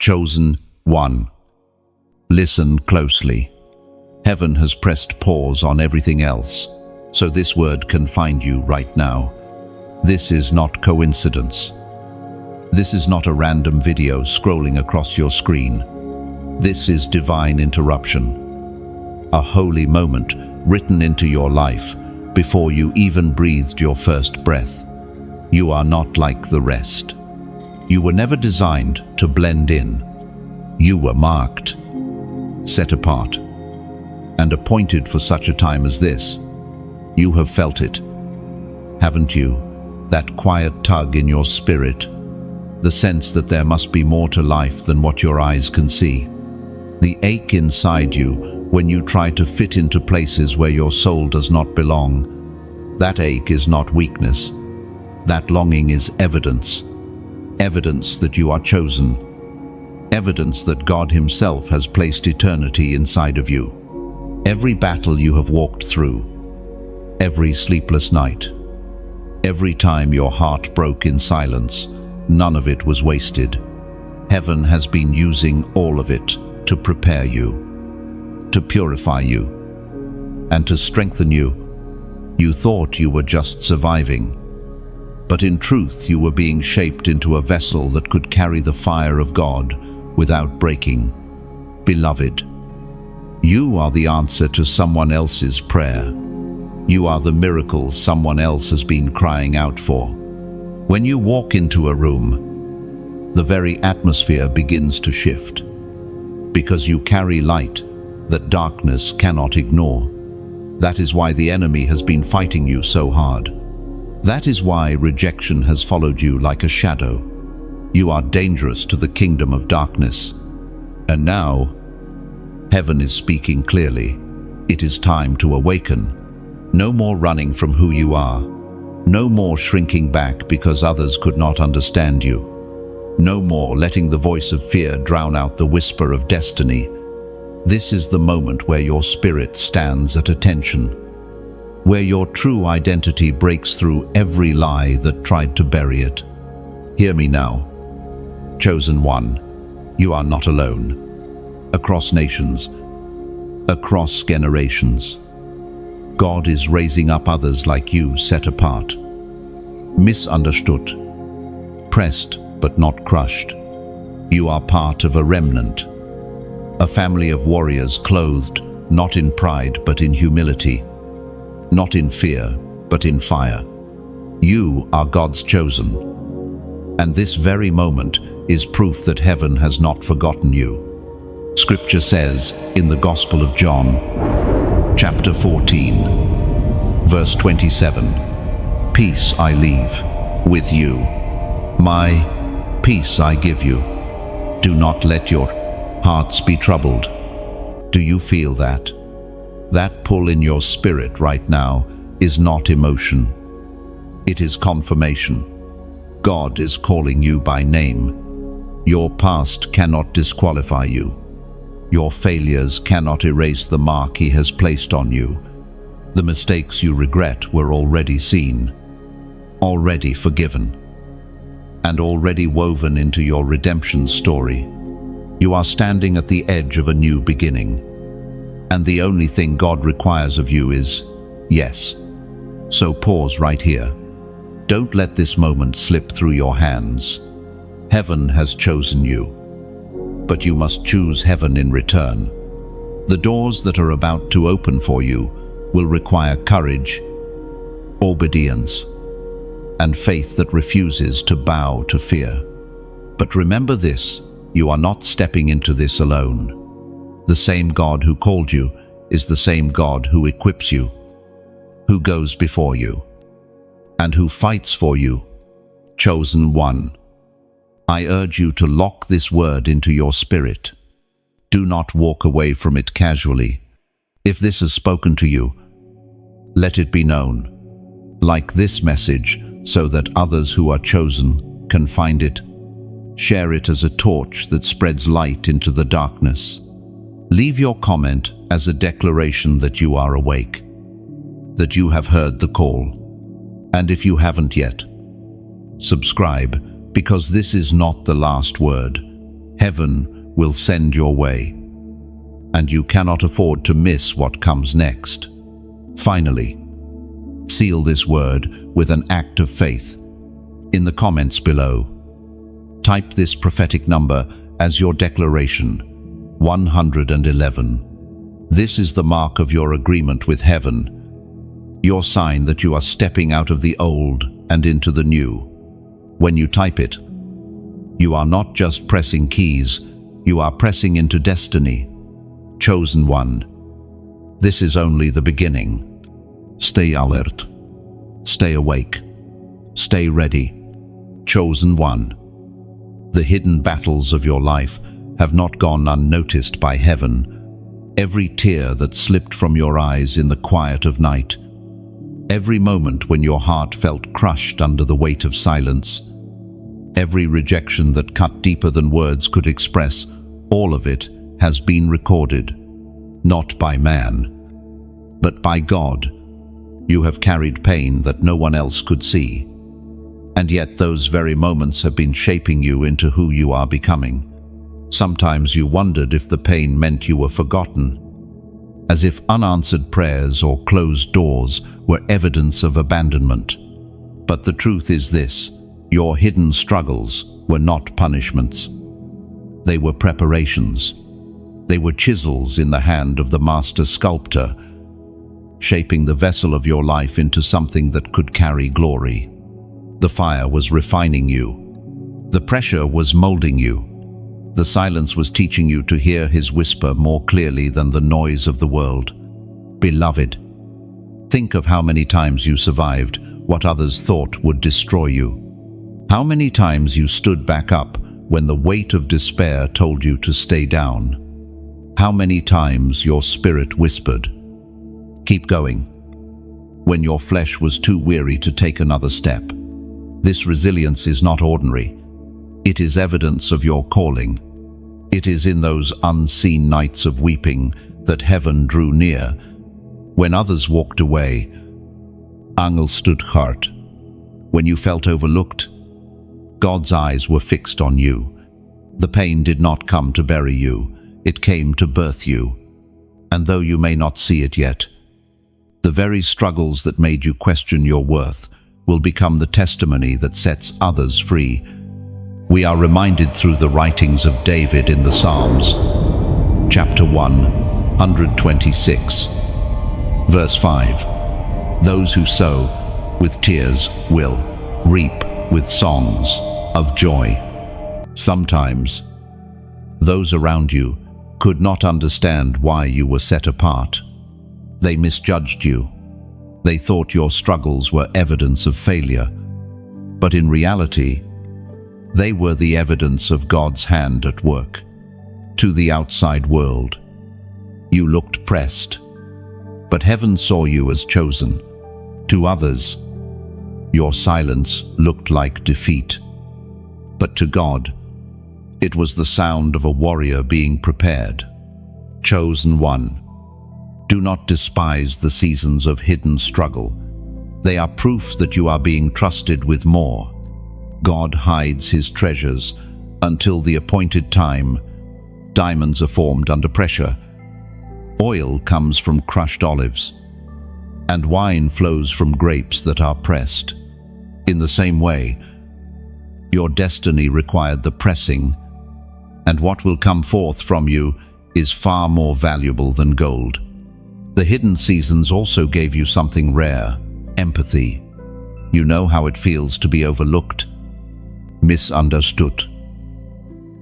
Chosen one. Listen closely. Heaven has pressed pause on everything else, so this word can find you right now. This is not coincidence. This is not a random video scrolling across your screen. This is divine interruption. A holy moment written into your life before you even breathed your first breath. You are not like the rest. You were never designed to blend in. You were marked, set apart, and appointed for such a time as this. You have felt it, haven't you? That quiet tug in your spirit, the sense that there must be more to life than what your eyes can see. The ache inside you when you try to fit into places where your soul does not belong. That ache is not weakness. That longing is evidence. Evidence that you are chosen. Evidence that God Himself has placed eternity inside of you. Every battle you have walked through, every sleepless night, every time your heart broke in silence, none of it was wasted. Heaven has been using all of it to prepare you, to purify you, and to strengthen you. You thought you were just surviving, but in truth you were being shaped into a vessel that could carry the fire of God without breaking. Beloved, you are the answer to someone else's prayer. You are the miracle someone else has been crying out for. When you walk into a room, the very atmosphere begins to shift, because you carry light that darkness cannot ignore. That is why the enemy has been fighting you so hard. That is why rejection has followed you like a shadow. You are dangerous to the kingdom of darkness. And now, Heaven is speaking clearly. It is time to awaken. No more running from who you are. No more shrinking back because others could not understand you. No more letting the voice of fear drown out the whisper of destiny. This is the moment where your spirit stands at attention, where your true identity breaks through every lie that tried to bury it. Hear me now. Chosen one, you are not alone. Across nations, across generations, God is raising up others like you, set apart, misunderstood, pressed but not crushed. You are part of a remnant, a family of warriors clothed not in pride but in humility, not in fear but in fire. You are God's chosen, and this very moment is proof that heaven has not forgotten you. Scripture says in the Gospel of John, chapter 14, verse 27, "Peace I leave with you. My peace I give you. Do not let your hearts be troubled." Do you feel that? That pull in your spirit right now is not emotion. It is confirmation. God is calling you by name. Your past cannot disqualify you. Your failures cannot erase the mark He has placed on you. The mistakes you regret were already seen, already forgiven, and already woven into your redemption story. You are standing at the edge of a new beginning, and the only thing God requires of you is yes. So pause right here. Don't let this moment slip through your hands. Heaven has chosen you, but you must choose heaven in return. The doors that are about to open for you will require courage, obedience, and faith that refuses to bow to fear. But remember this, you are not stepping into this alone. The same God who called you is the same God who equips you, who goes before you, and who fights for you. Chosen one. I urge you to lock this word into your spirit. Do not walk away from it casually. If this has spoken to you, let it be known. Like this message so that others who are chosen can find it. Share it as a torch that spreads light into the darkness. Leave your comment as a declaration that you are awake, that you have heard the call. And if you haven't yet, subscribe, because this is not the last word. Heaven will send your way, and you cannot afford to miss what comes next. Finally, seal this word with an act of faith. In the comments below, type this prophetic number as your declaration, 111. This is the mark of your agreement with heaven, your sign that you are stepping out of the old and into the new. When you type it, you are not just pressing keys, you are pressing into destiny. Chosen one, this is only the beginning. Stay alert, stay awake, stay ready. Chosen one, the hidden battles of your life have not gone unnoticed by heaven. Every tear that slipped from your eyes in the quiet of night, every moment when your heart felt crushed under the weight of silence, every rejection that cut deeper than words could express, all of it has been recorded, not by man, but by God. You have carried pain that no one else could see, and yet those very moments have been shaping you into who you are becoming. Sometimes you wondered if the pain meant you were forgotten, as if unanswered prayers or closed doors were evidence of abandonment. But the truth is this: your hidden struggles were not punishments. They were preparations. They were chisels in the hand of the master sculptor, shaping the vessel of your life into something that could carry glory. The fire was refining you. The pressure was molding you. The silence was teaching you to hear his whisper more clearly than the noise of the world. Beloved, think of how many times you survived what others thought would destroy you. How many times you stood back up when the weight of despair told you to stay down. How many times your spirit whispered, "Keep going," when your flesh was too weary to take another step. This resilience is not ordinary. It is evidence of your calling. It is in those unseen nights of weeping that heaven drew near. When others walked away, unheard. When you felt overlooked, God's eyes were fixed on you. The pain did not come to bury you, it came to birth you. And though you may not see it yet, the very struggles that made you question your worth will become the testimony that sets others free. We are reminded through the writings of David in the Psalms, chapter 126, verse 5. Those who sow with tears will reap with songs of joy. Sometimes, those around you could not understand why you were set apart. They misjudged you. They thought your struggles were evidence of failure. But in reality, they were the evidence of God's hand at work. To the outside world, you looked pressed, but heaven saw you as chosen. To others, your silence looked like defeat. But to God, it was the sound of a warrior being prepared. Chosen one, do not despise the seasons of hidden struggle. They are proof that you are being trusted with more. God hides his treasures until the appointed time. Diamonds are formed under pressure. Oil comes from crushed olives, and wine flows from grapes that are pressed. In the same way, your destiny required the pressing, and what will come forth from you is far more valuable than gold. The hidden seasons also gave you something rare: empathy. You know how it feels to be overlooked, misunderstood,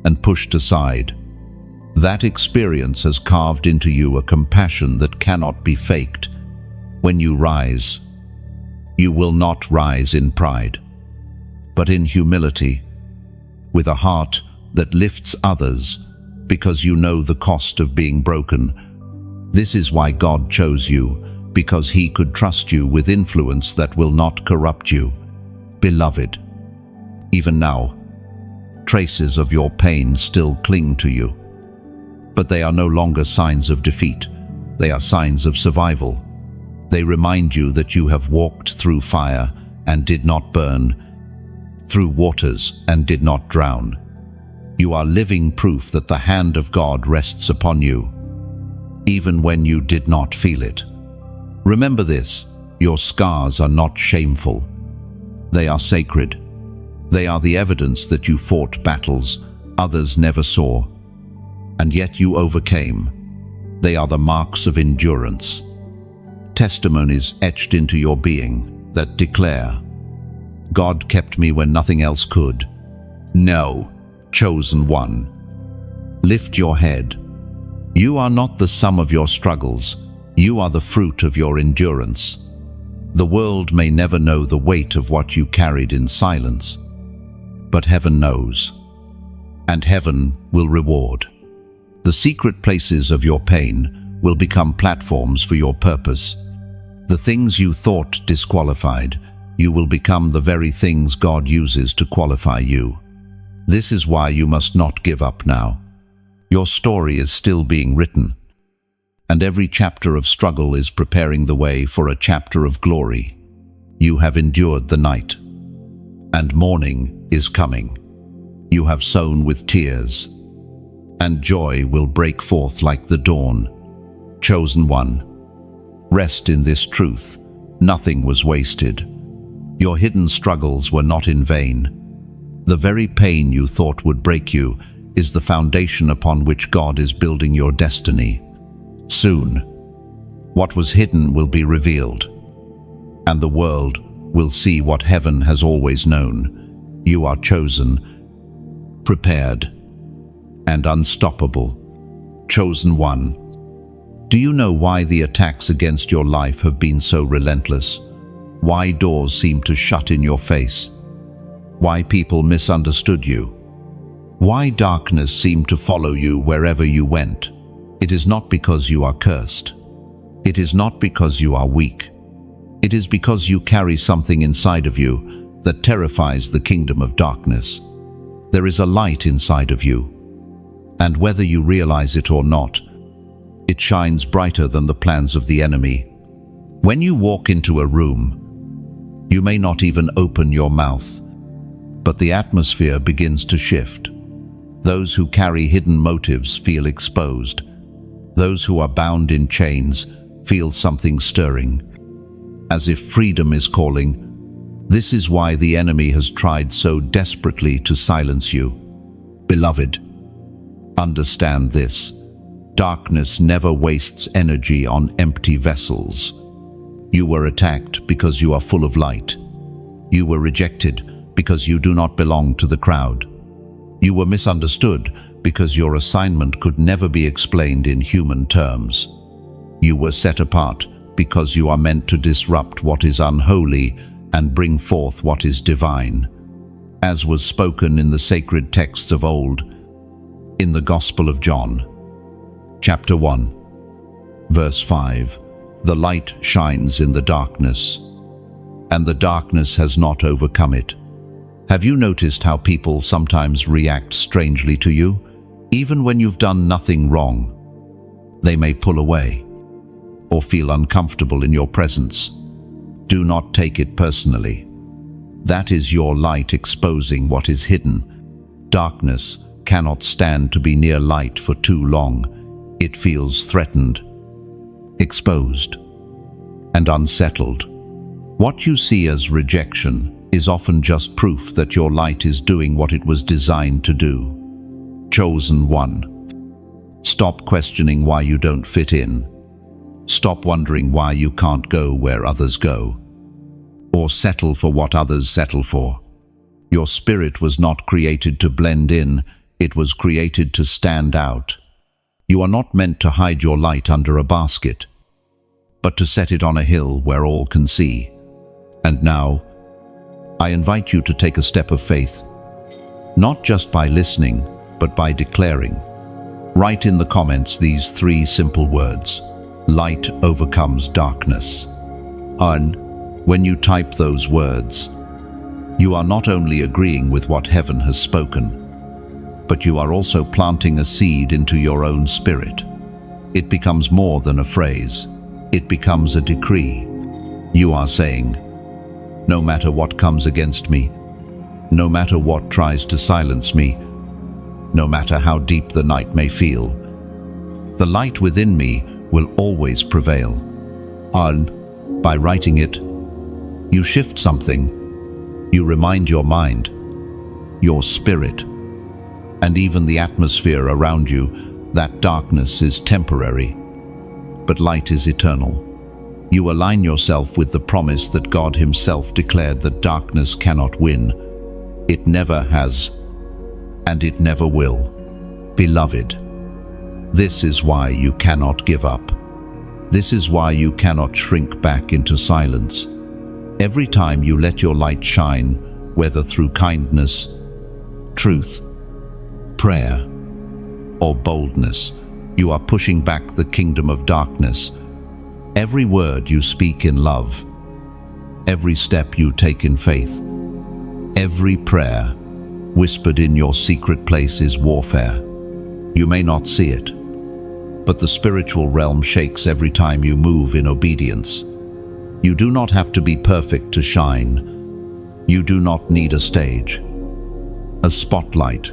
and pushed aside. That experience has carved into you a compassion that cannot be faked. When you rise, you will not rise in pride, but in humility, with a heart that lifts others because you know the cost of being broken. This is why God chose you, because he could trust you with influence that will not corrupt you. Beloved, even now, traces of your pain still cling to you, but they are no longer signs of defeat. They are signs of survival. They remind you that you have walked through fire and did not burn, through waters and did not drown. You are living proof that the hand of God rests upon you, even when you did not feel it. Remember this: your scars are not shameful. They are sacred. They are the evidence that you fought battles others never saw, and yet you overcame. They are the marks of endurance, testimonies etched into your being that declare, God kept me when nothing else could. No, chosen one. Lift your head. You are not the sum of your struggles. You are the fruit of your endurance. The world may never know the weight of what you carried in silence, but heaven knows, and heaven will reward. The secret places of your pain will become platforms for your purpose. The things you thought disqualified, you will become the very things God uses to qualify you. This is why you must not give up now. Your story is still being written, and every chapter of struggle is preparing the way for a chapter of glory. You have endured the night, and morning is coming. You have sown with tears, and joy will break forth like the dawn. Chosen one, rest in this truth. Nothing was wasted. Your hidden struggles were not in vain. The very pain you thought would break you is the foundation upon which God is building your destiny. Soon, what was hidden will be revealed, and the world will see what heaven has always known. You are chosen, prepared, and unstoppable. Chosen one. Do you know why the attacks against your life have been so relentless? Why doors seem to shut in your face? Why people misunderstood you? Why darkness seemed to follow you wherever you went? It is not because you are cursed. It is not because you are weak. It is because you carry something inside of you that terrifies the kingdom of darkness. There is a light inside of you, and whether you realize it or not, it shines brighter than the plans of the enemy. When you walk into a room, you may not even open your mouth, but the atmosphere begins to shift. Those who carry hidden motives feel exposed. Those who are bound in chains feel something stirring, as if freedom is calling. This is why the enemy has tried so desperately to silence you. Beloved, understand this. Darkness never wastes energy on empty vessels. You were attacked because you are full of light. You were rejected because you do not belong to the crowd. You were misunderstood because your assignment could never be explained in human terms. You were set apart because you are meant to disrupt what is unholy and bring forth what is divine. As was spoken in the sacred texts of old, in the Gospel of John, chapter 1, verse 5, the light shines in the darkness, and the darkness has not overcome it. Have you noticed how people sometimes react strangely to you? Even when you've done nothing wrong, they may pull away or feel uncomfortable in your presence. Do not take it personally. That is your light exposing what is hidden. Darkness cannot stand to be near light for too long. It feels threatened, exposed, and unsettled. What you see as rejection is often just proof that your light is doing what it was designed to do. Chosen one. Stop questioning why you don't fit in. Stop wondering why you can't go where others go, or settle for what others settle for. Your spirit was not created to blend in, it was created to stand out. You are not meant to hide your light under a basket, but to set it on a hill where all can see. And now, I invite you to take a step of faith, not just by listening, but by declaring. Write in the comments these 3 simple words: light overcomes darkness. And when you type those words, you are not only agreeing with what heaven has spoken, but you are also planting a seed into your own spirit. It becomes more than a phrase. It becomes a decree. You are saying, no matter what comes against me, no matter what tries to silence me, no matter how deep the night may feel. The light within me will always prevail. And by writing it, you shift something. You remind your mind, your spirit, and even the atmosphere around you that darkness is temporary, but light is eternal. You align yourself with the promise that God Himself declared that darkness cannot win. It never has, and it never will. Beloved, this is why you cannot give up. This is why you cannot shrink back into silence. Every time you let your light shine, whether through kindness, truth, prayer, or boldness, you are pushing back the kingdom of darkness. Every word you speak in love, every step you take in faith, every prayer whispered in your secret place is warfare. You may not see it, but the spiritual realm shakes every time you move in obedience. You do not have to be perfect to shine. You do not need a stage, a spotlight,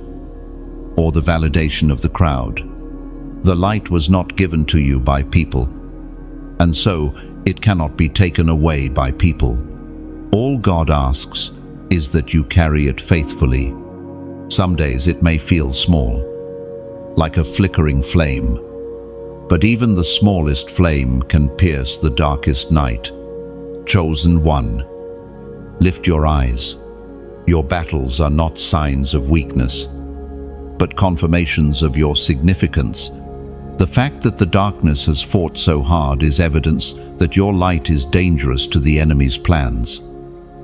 or the validation of the crowd. The light was not given to you by people, and so it cannot be taken away by people. All God asks is that you carry it faithfully. Some days it may feel small, like a flickering flame, but even the smallest flame can pierce the darkest night. Chosen one, lift your eyes. Your battles are not signs of weakness, but confirmations of your significance. The fact that the darkness has fought so hard is evidence that your light is dangerous to the enemy's plans.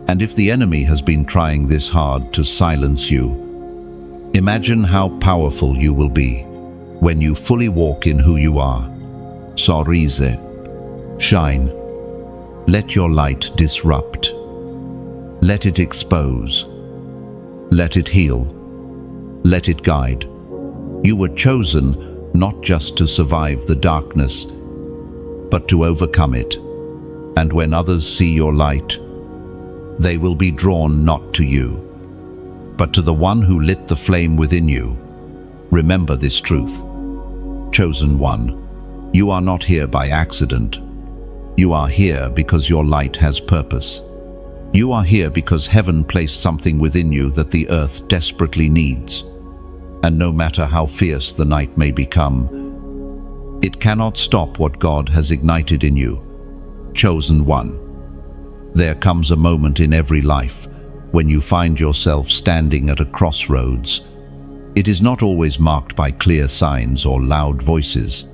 And if the enemy has been trying this hard to silence you, imagine how powerful you will be when you fully walk in who you are. Sorrise, shine. Let your light disrupt. Let it expose. Let it heal. Let it guide. You were chosen not just to survive the darkness, but to overcome it. And when others see your light, they will be drawn not to you, but to the one who lit the flame within you. Remember this truth. Chosen one, you are not here by accident. You are here because your light has purpose. You are here because heaven placed something within you that the earth desperately needs. And no matter how fierce the night may become, it cannot stop what God has ignited in you. Chosen one. There comes a moment in every life when you find yourself standing at a crossroads. It is not always marked by clear signs or loud voices.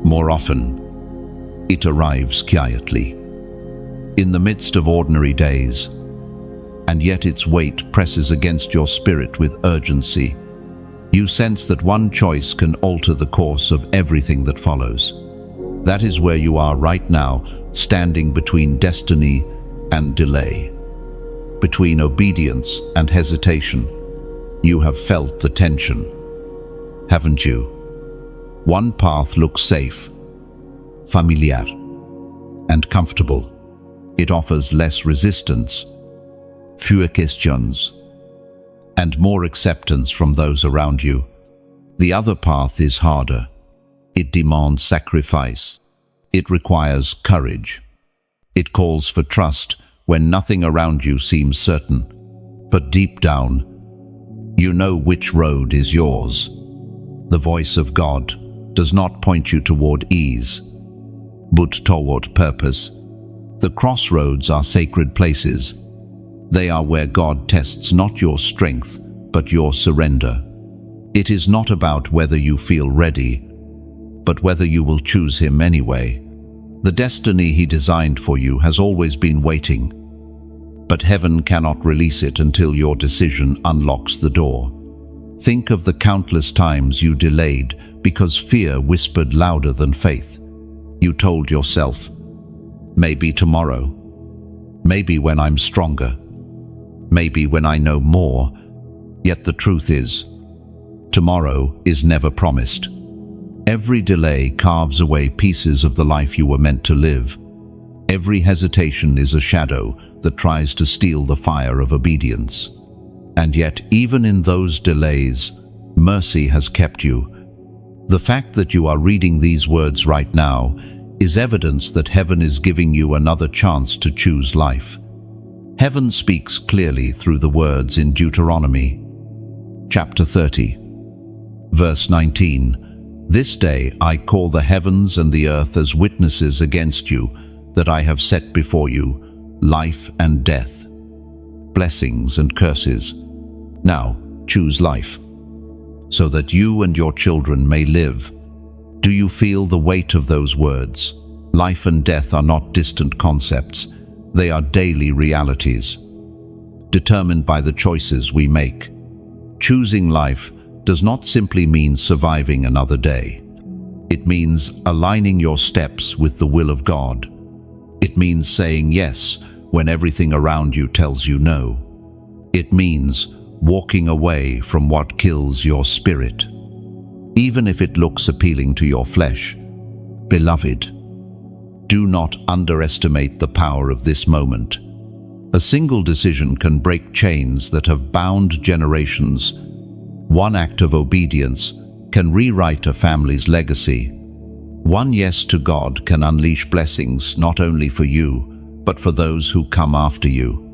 More often, it arrives quietly, in the midst of ordinary days, and yet its weight presses against your spirit with urgency. You sense that one choice can alter the course of everything that follows. That is where you are right now, standing between destiny and delay, between obedience and hesitation. You have felt the tension, haven't you? One path looks safe, familiar, and comfortable. It offers less resistance, fewer questions, and more acceptance from those around you. The other path is harder. It demands sacrifice. It requires courage. It calls for trust when nothing around you seems certain. But deep down, you know which road is yours. The voice of God does not point you toward ease, but toward purpose. The crossroads are sacred places. They are where God tests not your strength, but your surrender. It is not about whether you feel ready, but whether you will choose Him anyway. The destiny He designed for you has always been waiting, but heaven cannot release it until your decision unlocks the door. Think of the countless times you delayed because fear whispered louder than faith. You told yourself, maybe tomorrow, maybe when I'm stronger, maybe when I know more. Yet the truth is, tomorrow is never promised. Every delay carves away pieces of the life you were meant to live. Every hesitation is a shadow that tries to steal the fire of obedience. And yet, even in those delays, Mercy has kept you. The fact that you are reading these words right now is evidence that heaven is giving you another chance to choose life. Heaven speaks clearly through the words in Deuteronomy, chapter 30, verse 19. This day I call the heavens and the earth as witnesses against you, that I have set before you life and death, blessings and curses. Now choose life, so that you and your children may live. Do you feel the weight of those words? Life and death are not distant concepts. They are daily realities, determined by the choices we make. Choosing life does not simply mean surviving another day. It means aligning your steps with the will of God. It means saying yes when everything around you tells you no. It means walking away from what kills your spirit, even if it looks appealing to your flesh. Beloved, do not underestimate the power of this moment. A single decision can break chains that have bound generations. One act of obedience can rewrite a family's legacy. One yes to God can unleash blessings not only for you, but for those who come after you.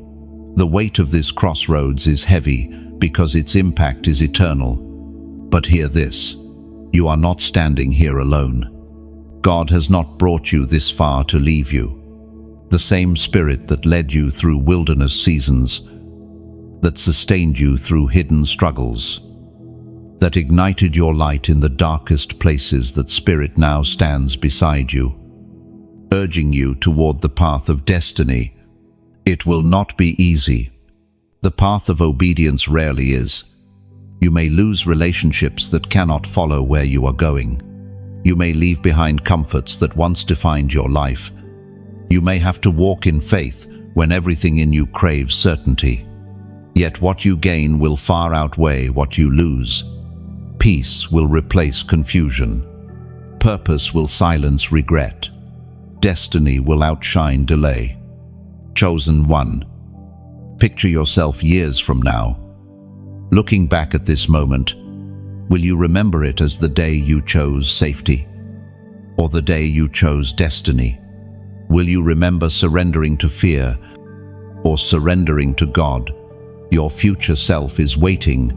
The weight of this crossroads is heavy because its impact is eternal. But hear this: you are not standing here alone. God has not brought you this far to leave you. The same Spirit that led you through wilderness seasons, that sustained you through hidden struggles, that ignited your light in the darkest places, that Spirit now stands beside you, urging you toward the path of destiny. It will not be easy. The path of obedience rarely is. You may lose relationships that cannot follow where you are going. You may leave behind comforts that once defined your life. You may have to walk in faith when everything in you craves certainty. Yet what you gain will far outweigh what you lose. Peace will replace confusion. Purpose will silence regret. Destiny will outshine delay. Chosen one. Picture yourself years from now. Looking back at this moment, will you remember it as the day you chose safety, or the day you chose destiny? Will you remember surrendering to fear, or surrendering to God? Your future self is waiting,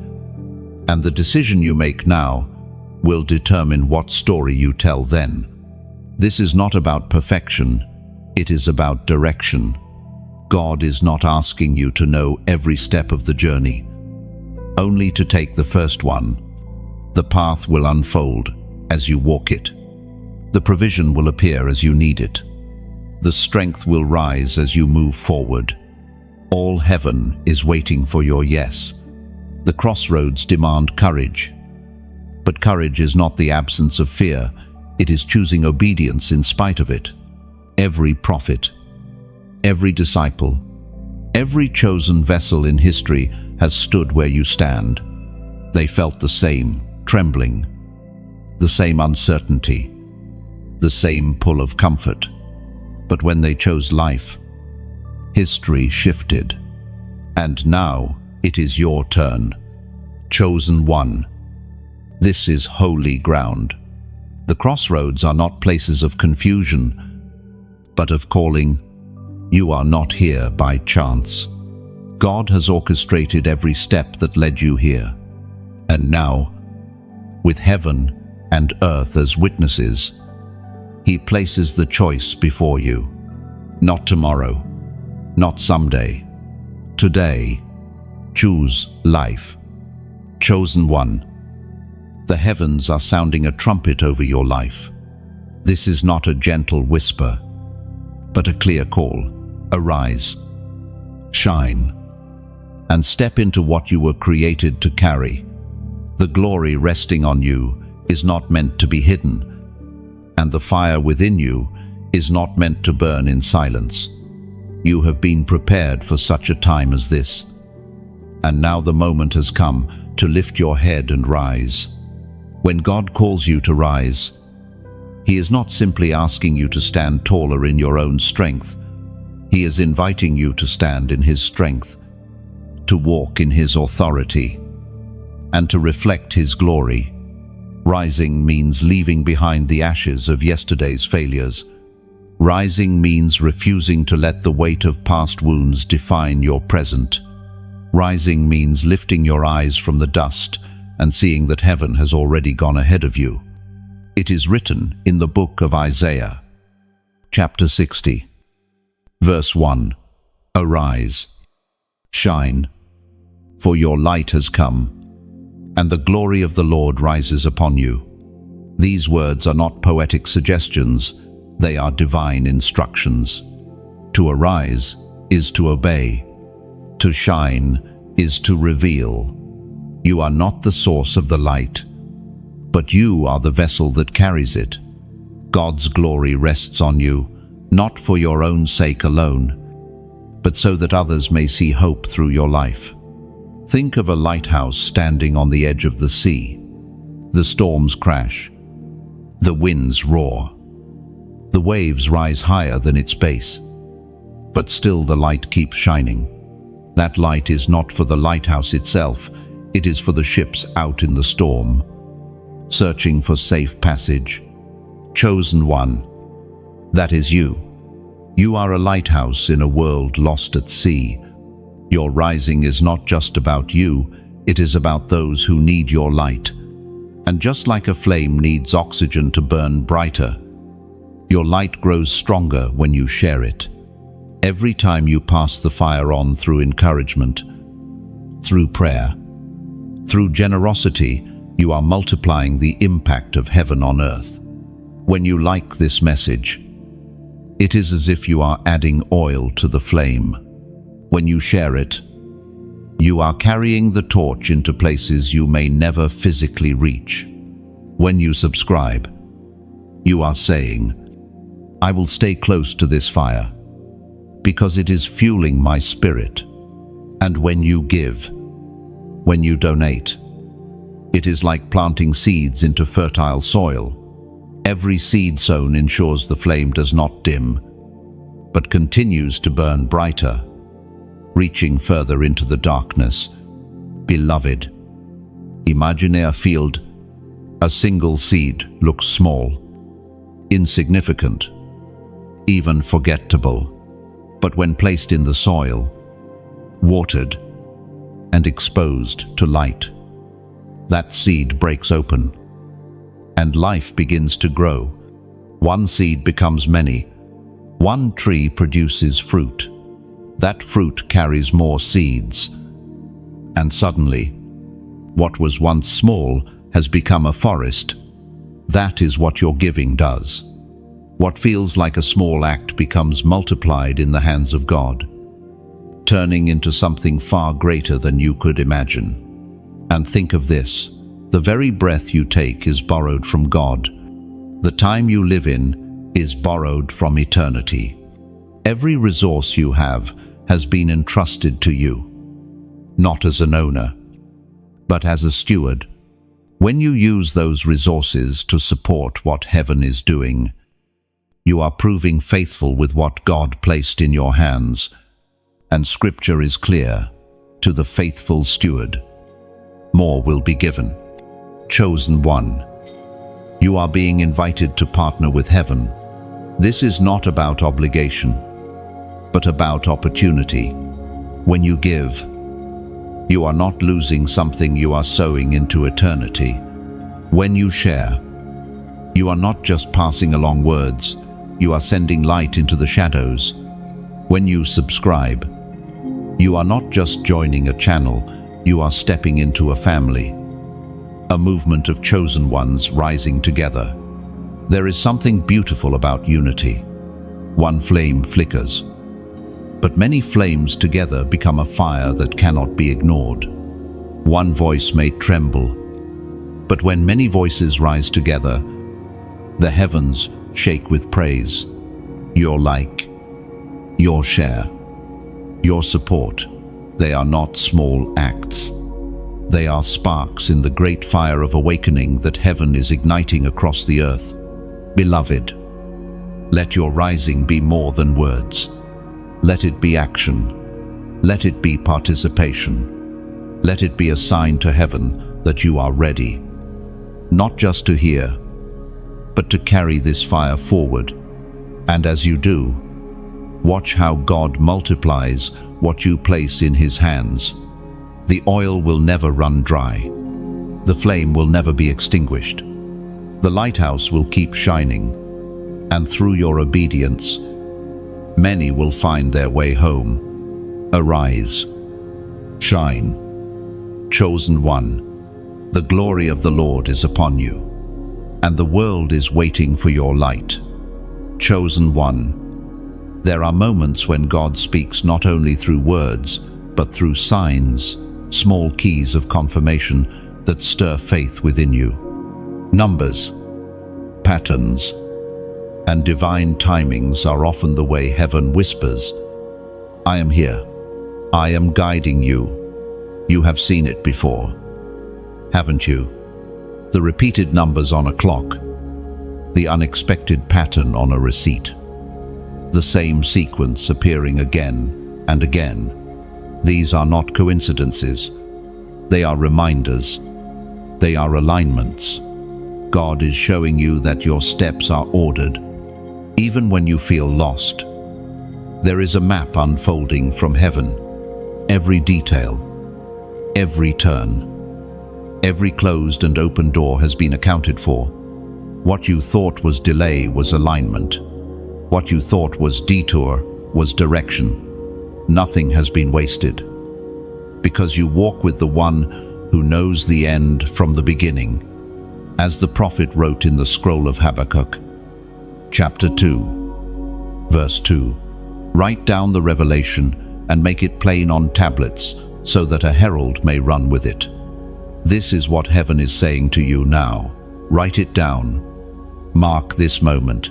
and the decision you make now will determine what story you tell then. This is not about perfection, it is about direction. God is not asking you to know every step of the journey, only to take the first one. The path will unfold as you walk it. The provision will appear as you need it. The strength will rise as you move forward. All heaven is waiting for your yes. The crossroads demand courage. But courage is not the absence of fear. It is choosing obedience in spite of it. Every prophet, every disciple, every chosen vessel in history has stood where you stand. They felt the same trembling, the same uncertainty, the same pull of comfort. But when they chose life, history shifted. And now it is your turn. Chosen one. This is holy ground. The crossroads are not places of confusion, but of calling. You are not here by chance. God has orchestrated every step that led you here. And now, with heaven and earth as witnesses, He places the choice before you. Not tomorrow, not someday. Today, choose life. Chosen one. The heavens are sounding a trumpet over your life. This is not a gentle whisper, but a clear call. Arise, shine, and step into what you were created to carry. The glory resting on you is not meant to be hidden, and the fire within you is not meant to burn in silence. You have been prepared for such a time as this, and now the moment has come to lift your head and rise. When God calls you to rise, He is not simply asking you to stand taller in your own strength. He is inviting you to stand in His strength, to walk in His authority. and to reflect His glory. Rising means leaving behind the ashes of yesterday's failures. Rising means refusing to let the weight of past wounds define your present. Rising means lifting your eyes from the dust and seeing that heaven has already gone ahead of you. It is written in the book of Isaiah, chapter 60, verse 1, "Arise, shine, for your light has come, and the glory of the Lord rises upon you." These words are not poetic suggestions, they are divine instructions. To arise is to obey. To shine is to reveal. You are not the source of the light, but you are the vessel that carries it. God's glory rests on you, not for your own sake alone, but so that others may see hope through your life. Think of a lighthouse standing on the edge of the sea. The storms crash. The winds roar. The waves rise higher than its base. But still the light keeps shining. That light is not for the lighthouse itself, it is for the ships out in the storm, searching for safe passage. Chosen one, that is you. You are a lighthouse in a world lost at sea. Your rising is not just about you, it is about those who need your light. And just like a flame needs oxygen to burn brighter, your light grows stronger when you share it. Every time you pass the fire on through encouragement, through prayer, through generosity, you are multiplying the impact of heaven on earth. When you like this message, it is as if you are adding oil to the flame. When you share it, you are carrying the torch into places you may never physically reach. When you subscribe, you are saying, "I will stay close to this fire, because it is fueling my spirit." And when you give, when you donate, it is like planting seeds into fertile soil. Every seed sown ensures the flame does not dim, but continues to burn brighter, reaching further into the darkness. Beloved, imagine a field. A single seed looks small, insignificant, even forgettable. But when placed in the soil, watered, and exposed to light, that seed breaks open, and life begins to grow. One seed becomes many. One tree produces fruit. That fruit carries more seeds. And suddenly, what was once small has become a forest. That is what your giving does. What feels like a small act becomes multiplied in the hands of God, turning into something far greater than you could imagine. And think of this, the very breath you take is borrowed from God. The time you live in is borrowed from eternity. Every resource you have has been entrusted to you, not as an owner, but as a steward. When you use those resources to support what heaven is doing, you are proving faithful with what God placed in your hands. And Scripture is clear, to the faithful steward, more will be given. Chosen one, you are being invited to partner with heaven. This is not about obligation, but about opportunity. When you give, you are not losing something, you are sowing into eternity. When you share, you are not just passing along words, you are sending light into the shadows. When you subscribe, you are not just joining a channel, you are stepping into a family, a movement of chosen ones rising together. There is something beautiful about unity. One flame flickers, but many flames together become a fire that cannot be ignored. One voice may tremble, but when many voices rise together, the heavens shake with praise. Your like, your share, your support, they are not small acts. They are sparks in the great fire of awakening that heaven is igniting across the earth. Beloved, let your rising be more than words. Let it be action. Let it be participation. Let it be a sign to heaven that you are ready, not just to hear, but to carry this fire forward. And as you do, watch how God multiplies what you place in His hands. The oil will never run dry. The flame will never be extinguished. The lighthouse will keep shining, and through your obedience, many will find their way home. Arise, shine, chosen one. The glory of the Lord is upon you, and the world is waiting for your light. Chosen one. There are moments when God speaks not only through words, but through signs, small keys of confirmation that stir faith within you. Numbers, patterns, and divine timings are often the way heaven whispers, I am here. I am guiding you. You have seen it before, haven't you? The repeated numbers on a clock, the unexpected pattern on a receipt, the same sequence appearing again and again. These are not coincidences. They are reminders. They are alignments. God is showing you that your steps are ordered, even when you feel lost. There is a map unfolding from heaven. Every detail, every turn, every closed and open door has been accounted for. What you thought was delay was alignment. What you thought was detour was direction. Nothing has been wasted, because you walk with the one who knows the end from the beginning. As the prophet wrote in the scroll of Habakkuk, chapter 2, verse 2, write down the revelation and make it plain on tablets, so that a herald may run with it. This is what heaven is saying to you now. Write it down. Mark this moment.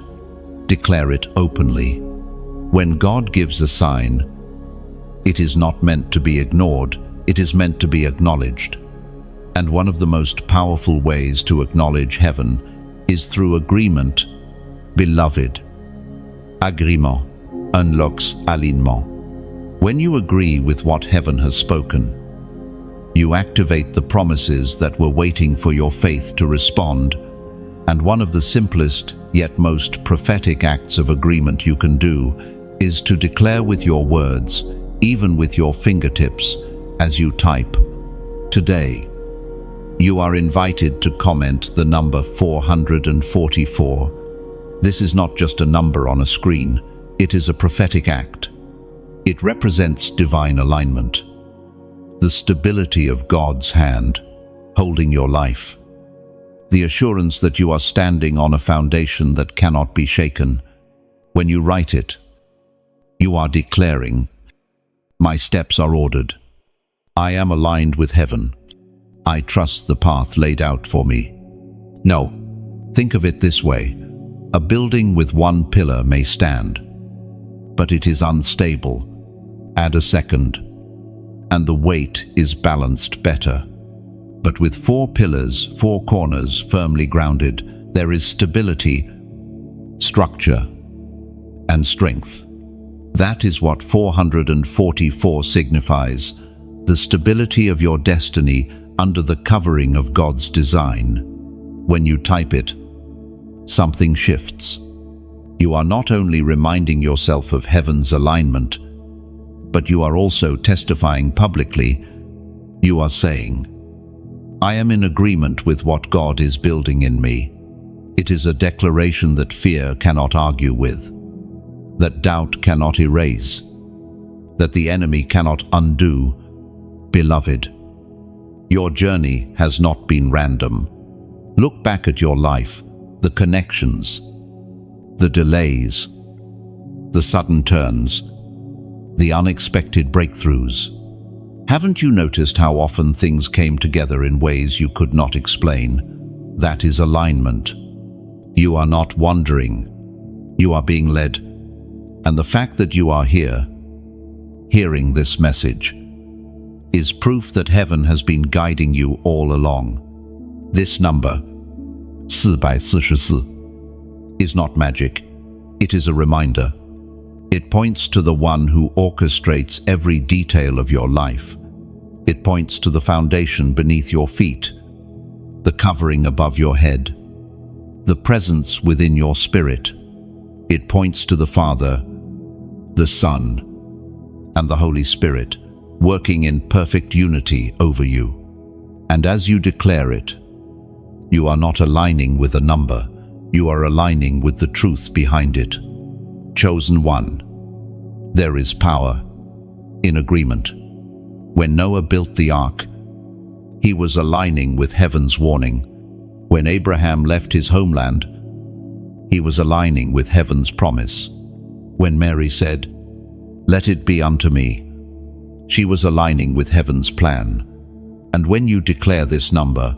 Declare it openly. When God gives a sign, it is not meant to be ignored, it is meant to be acknowledged. And one of the most powerful ways to acknowledge heaven is through agreement. Beloved, agrément unlocks alignement. When you agree with what heaven has spoken, you activate the promises that were waiting for your faith to respond. And one of the simplest yet most prophetic acts of agreement you can do is to declare with your words, even with your fingertips, as you type. Today, you are invited to comment the number 444. This is not just a number on a screen, it is a prophetic act. It represents divine alignment, the stability of God's hand holding your life, the assurance that you are standing on a foundation that cannot be shaken. When you write it, you are declaring, my steps are ordered. I am aligned with heaven. I trust the path laid out for me. No, think of it this way. A building with one pillar may stand, but it is unstable. Add a second, and the weight is balanced better. But with 4 pillars, 4 corners firmly grounded, there is stability, structure, and strength. That is what 444 signifies, the stability of your destiny under the covering of God's design. When you type it, something shifts. You are not only reminding yourself of heaven's alignment, but you are also testifying publicly. You are saying, I am in agreement with what God is building in me. It is a declaration that fear cannot argue with, that doubt cannot erase, that the enemy cannot undo. Beloved, your journey has not been random. Look back at your life, the connections, the delays, the sudden turns, the unexpected breakthroughs. Haven't you noticed how often things came together in ways you could not explain? That is alignment. You are not wandering. You are being led. And the fact that you are here, hearing this message, is proof that heaven has been guiding you all along. This number, 444, is not magic. It is a reminder. It points to the one who orchestrates every detail of your life. It points to the foundation beneath your feet, the covering above your head, the presence within your spirit. It points to the Father, the Son, and the Holy Spirit, working in perfect unity over you. And as you declare it, you are not aligning with a number, you are aligning with the truth behind it. Chosen one. There is power in agreement. When Noah built the ark, he was aligning with heaven's warning. When Abraham left his homeland, he was aligning with heaven's promise. When Mary said, "Let it be unto me," she was aligning with heaven's plan. And when you declare this number,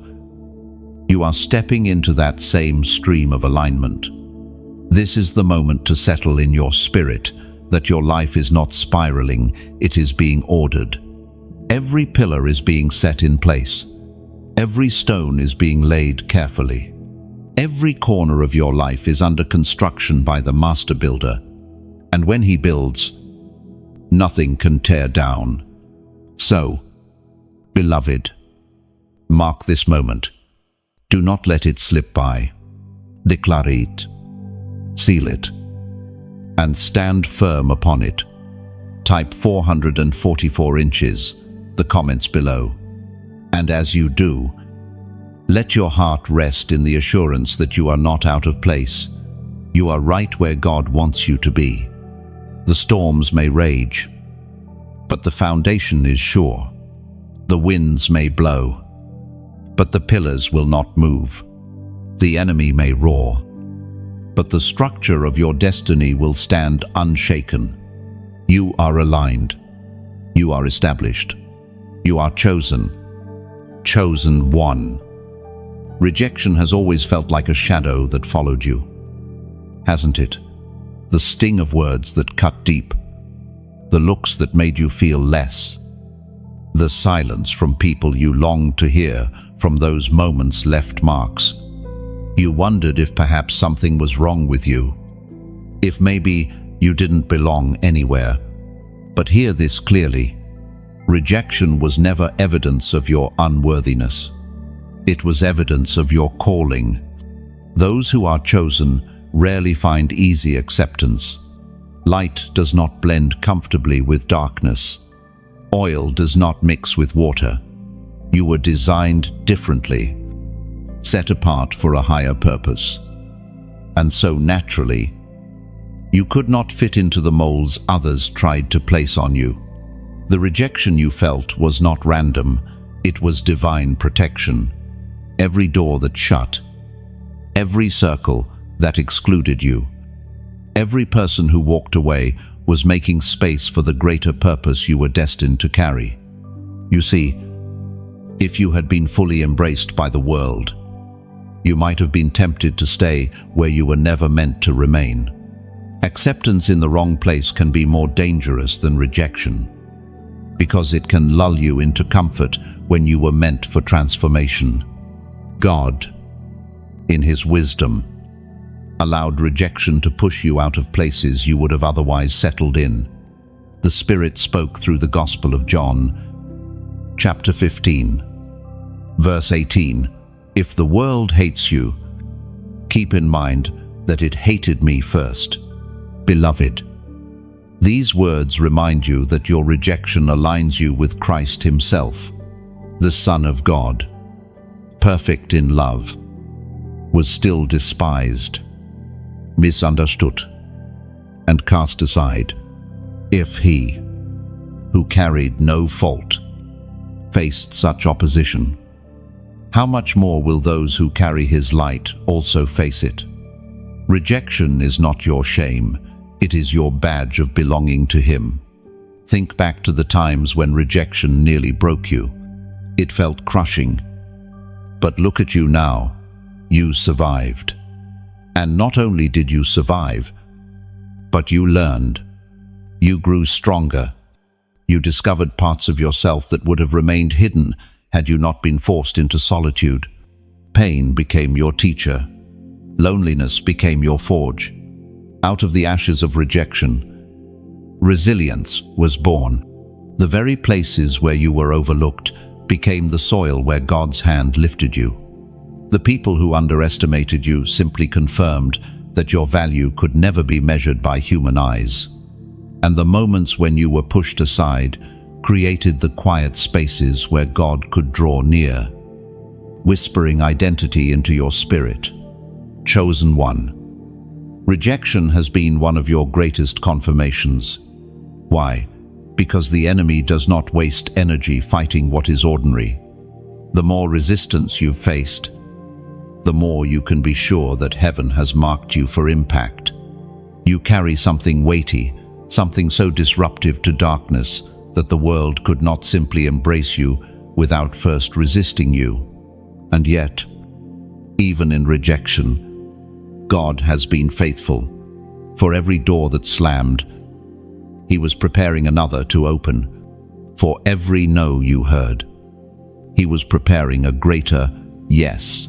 you are stepping into that same stream of alignment. This is the moment to settle in your spirit that your life is not spiraling, it is being ordered. Every pillar is being set in place. Every stone is being laid carefully. Every corner of your life is under construction by the master builder. And when he builds, nothing can tear down. So, beloved, mark this moment. Do not let it slip by. Declare it, seal it, and stand firm upon it. Type 444 inches, the comments below. And as you do, let your heart rest in the assurance that you are not out of place. You are right where God wants you to be. The storms may rage, but the foundation is sure. The winds may blow, but the pillars will not move. The enemy may roar, but the structure of your destiny will stand unshaken. You are aligned. You are established. You are chosen. Chosen one. Rejection has always felt like a shadow that followed you, hasn't it? The sting of words that cut deep, the looks that made you feel less, the silence from people you longed to hear. From those moments left marks. You wondered if perhaps something was wrong with you, if maybe you didn't belong anywhere. But hear this clearly. Rejection was never evidence of your unworthiness. It was evidence of your calling. Those who are chosen rarely find easy acceptance. Light does not blend comfortably with darkness. Oil does not mix with water. You were designed differently, set apart for a higher purpose. And so naturally, you could not fit into the molds others tried to place on you. The rejection you felt was not random, it was divine protection. Every door that shut, every circle that excluded you, every person who walked away was making space for the greater purpose you were destined to carry. You see, if you had been fully embraced by the world, you might have been tempted to stay where you were never meant to remain. Acceptance in the wrong place can be more dangerous than rejection, because it can lull you into comfort when you were meant for transformation. God, in His wisdom, allowed rejection to push you out of places you would have otherwise settled in. The Spirit spoke through the Gospel of John, chapter 15, verse 18, "If the world hates you, keep in mind that it hated me first." Beloved, these words remind you that your rejection aligns you with Christ Himself, the Son of God, perfect in love, was still despised, misunderstood, and cast aside. If He, who carried no fault, faced such opposition, how much more will those who carry His light also face it? Rejection is not your shame, it is your badge of belonging to Him. Think back to the times when rejection nearly broke you. It felt crushing. But look at you now. You survived. And not only did you survive, but you learned. You grew stronger. You discovered parts of yourself that would have remained hidden had you not been forced into solitude. Pain became your teacher. Loneliness became your forge. Out of the ashes of rejection, resilience was born. The very places where you were overlooked became the soil where God's hand lifted you. The people who underestimated you simply confirmed that your value could never be measured by human eyes. And the moments when you were pushed aside created the quiet spaces where God could draw near, whispering identity into your spirit. Chosen one. Rejection has been one of your greatest confirmations. Why? Because the enemy does not waste energy fighting what is ordinary. The more resistance you've faced, the more you can be sure that heaven has marked you for impact. You carry something weighty, something so disruptive to darkness that the world could not simply embrace you without first resisting you. And yet, even in rejection, God has been faithful. For every door that slammed, He was preparing another to open. For every no you heard, He was preparing a greater yes.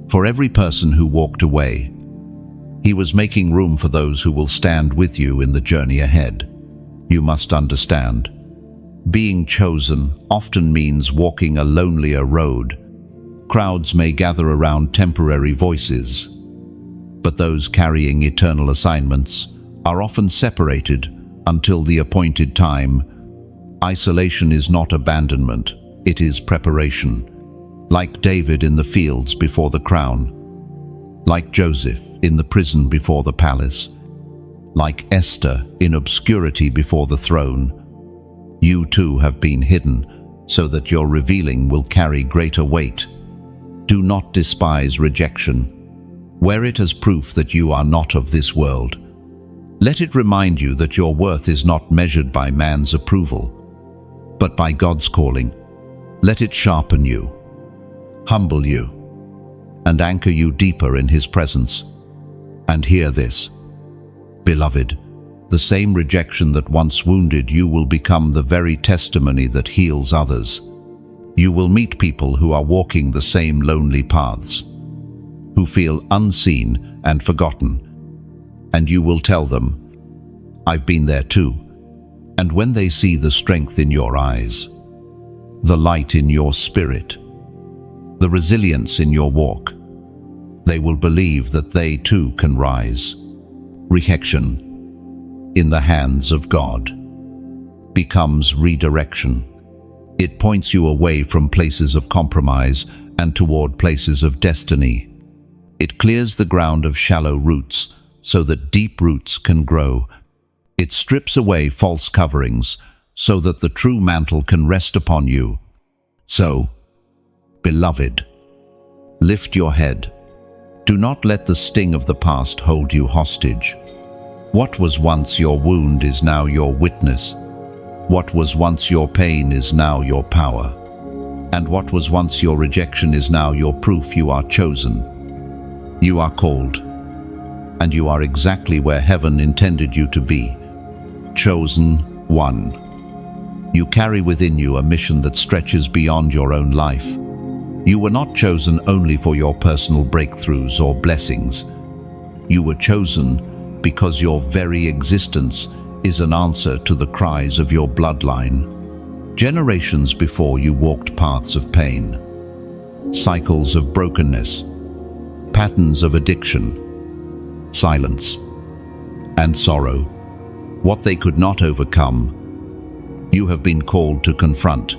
For every person who walked away, He was making room for those who will stand with you in the journey ahead. You must understand, being chosen often means walking a lonelier road. Crowds may gather around temporary voices, but those carrying eternal assignments are often separated until the appointed time. Isolation is not abandonment, it is preparation. Like David in the fields before the crown, like Joseph in the prison before the palace, like Esther in obscurity before the throne, you too have been hidden so that your revealing will carry greater weight. Do not despise rejection. Wear it as proof that you are not of this world. Let it remind you that your worth is not measured by man's approval, but by God's calling. Let it sharpen you, humble you, and anchor you deeper in His presence. And hear this, beloved, the same rejection that once wounded you will become the very testimony that heals others. You will meet people who are walking the same lonely paths, who feel unseen and forgotten, and you will tell them, I've been there too. And when they see the strength in your eyes, the light in your spirit, the resilience in your walk, they will believe that they too can rise. Rejection, in the hands of God, becomes redirection. It points you away from places of compromise and toward places of destiny. It clears the ground of shallow roots so that deep roots can grow. It strips away false coverings so that the true mantle can rest upon you. So, beloved, lift your head. Do not let the sting of the past hold you hostage. What was once your wound is now your witness. What was once your pain is now your power. And what was once your rejection is now your proof you are chosen. You are called, and you are exactly where heaven intended you to be. Chosen one. You carry within you a mission that stretches beyond your own life. You were not chosen only for your personal breakthroughs or blessings. You were chosen because your very existence is an answer to the cries of your bloodline. Generations before you walked paths of pain, cycles of brokenness, patterns of addiction, silence, and sorrow. What they could not overcome, you have been called to confront.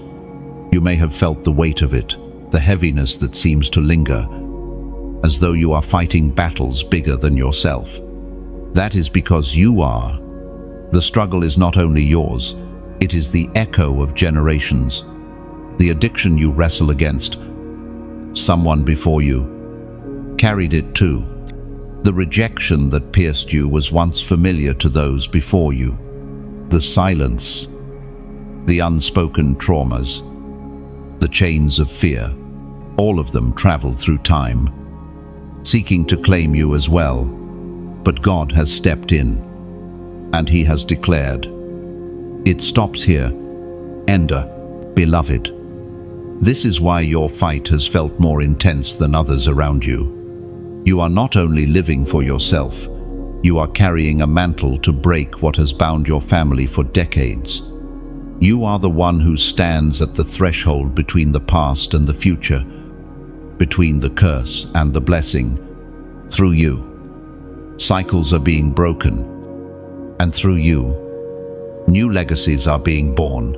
You may have felt the weight of it, the heaviness that seems to linger, as though you are fighting battles bigger than yourself. That is because you are. The struggle is not only yours, it is the echo of generations. The addiction you wrestle against, someone before you carried it too. The rejection that pierced you was once familiar to those before you. The silence, the unspoken traumas, the chains of fear, all of them travel through time, seeking to claim you as well. But God has stepped in, and He has declared, it stops here. Ender, beloved. This is why your fight has felt more intense than others around you. You are not only living for yourself, you are carrying a mantle to break what has bound your family for decades. You are the one who stands at the threshold between the past and the future, between the curse and the blessing. Through you, cycles are being broken, and through you, new legacies are being born.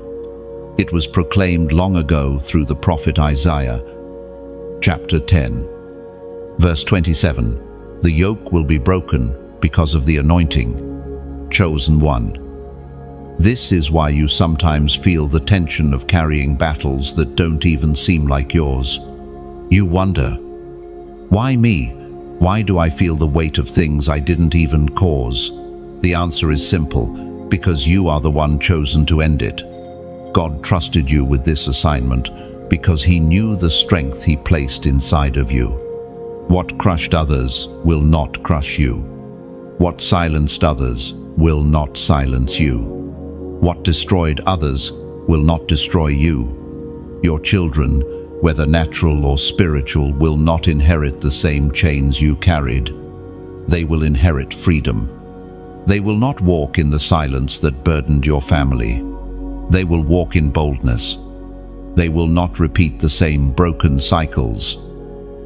It was proclaimed long ago through the prophet Isaiah, chapter 10, verse 27. The yoke will be broken because of the anointing, chosen one. This is why you sometimes feel the tension of carrying battles that don't even seem like yours. You wonder, why me? Why do I feel the weight of things I didn't even cause? The answer is simple, because you are the one chosen to end it. God trusted you with this assignment because He knew the strength He placed inside of you. What crushed others will not crush you. What silenced others will not silence you. What destroyed others will not destroy you. Your children, whether natural or spiritual, will not inherit the same chains you carried. They will inherit freedom. They will not walk in the silence that burdened your family. They will walk in boldness. They will not repeat the same broken cycles.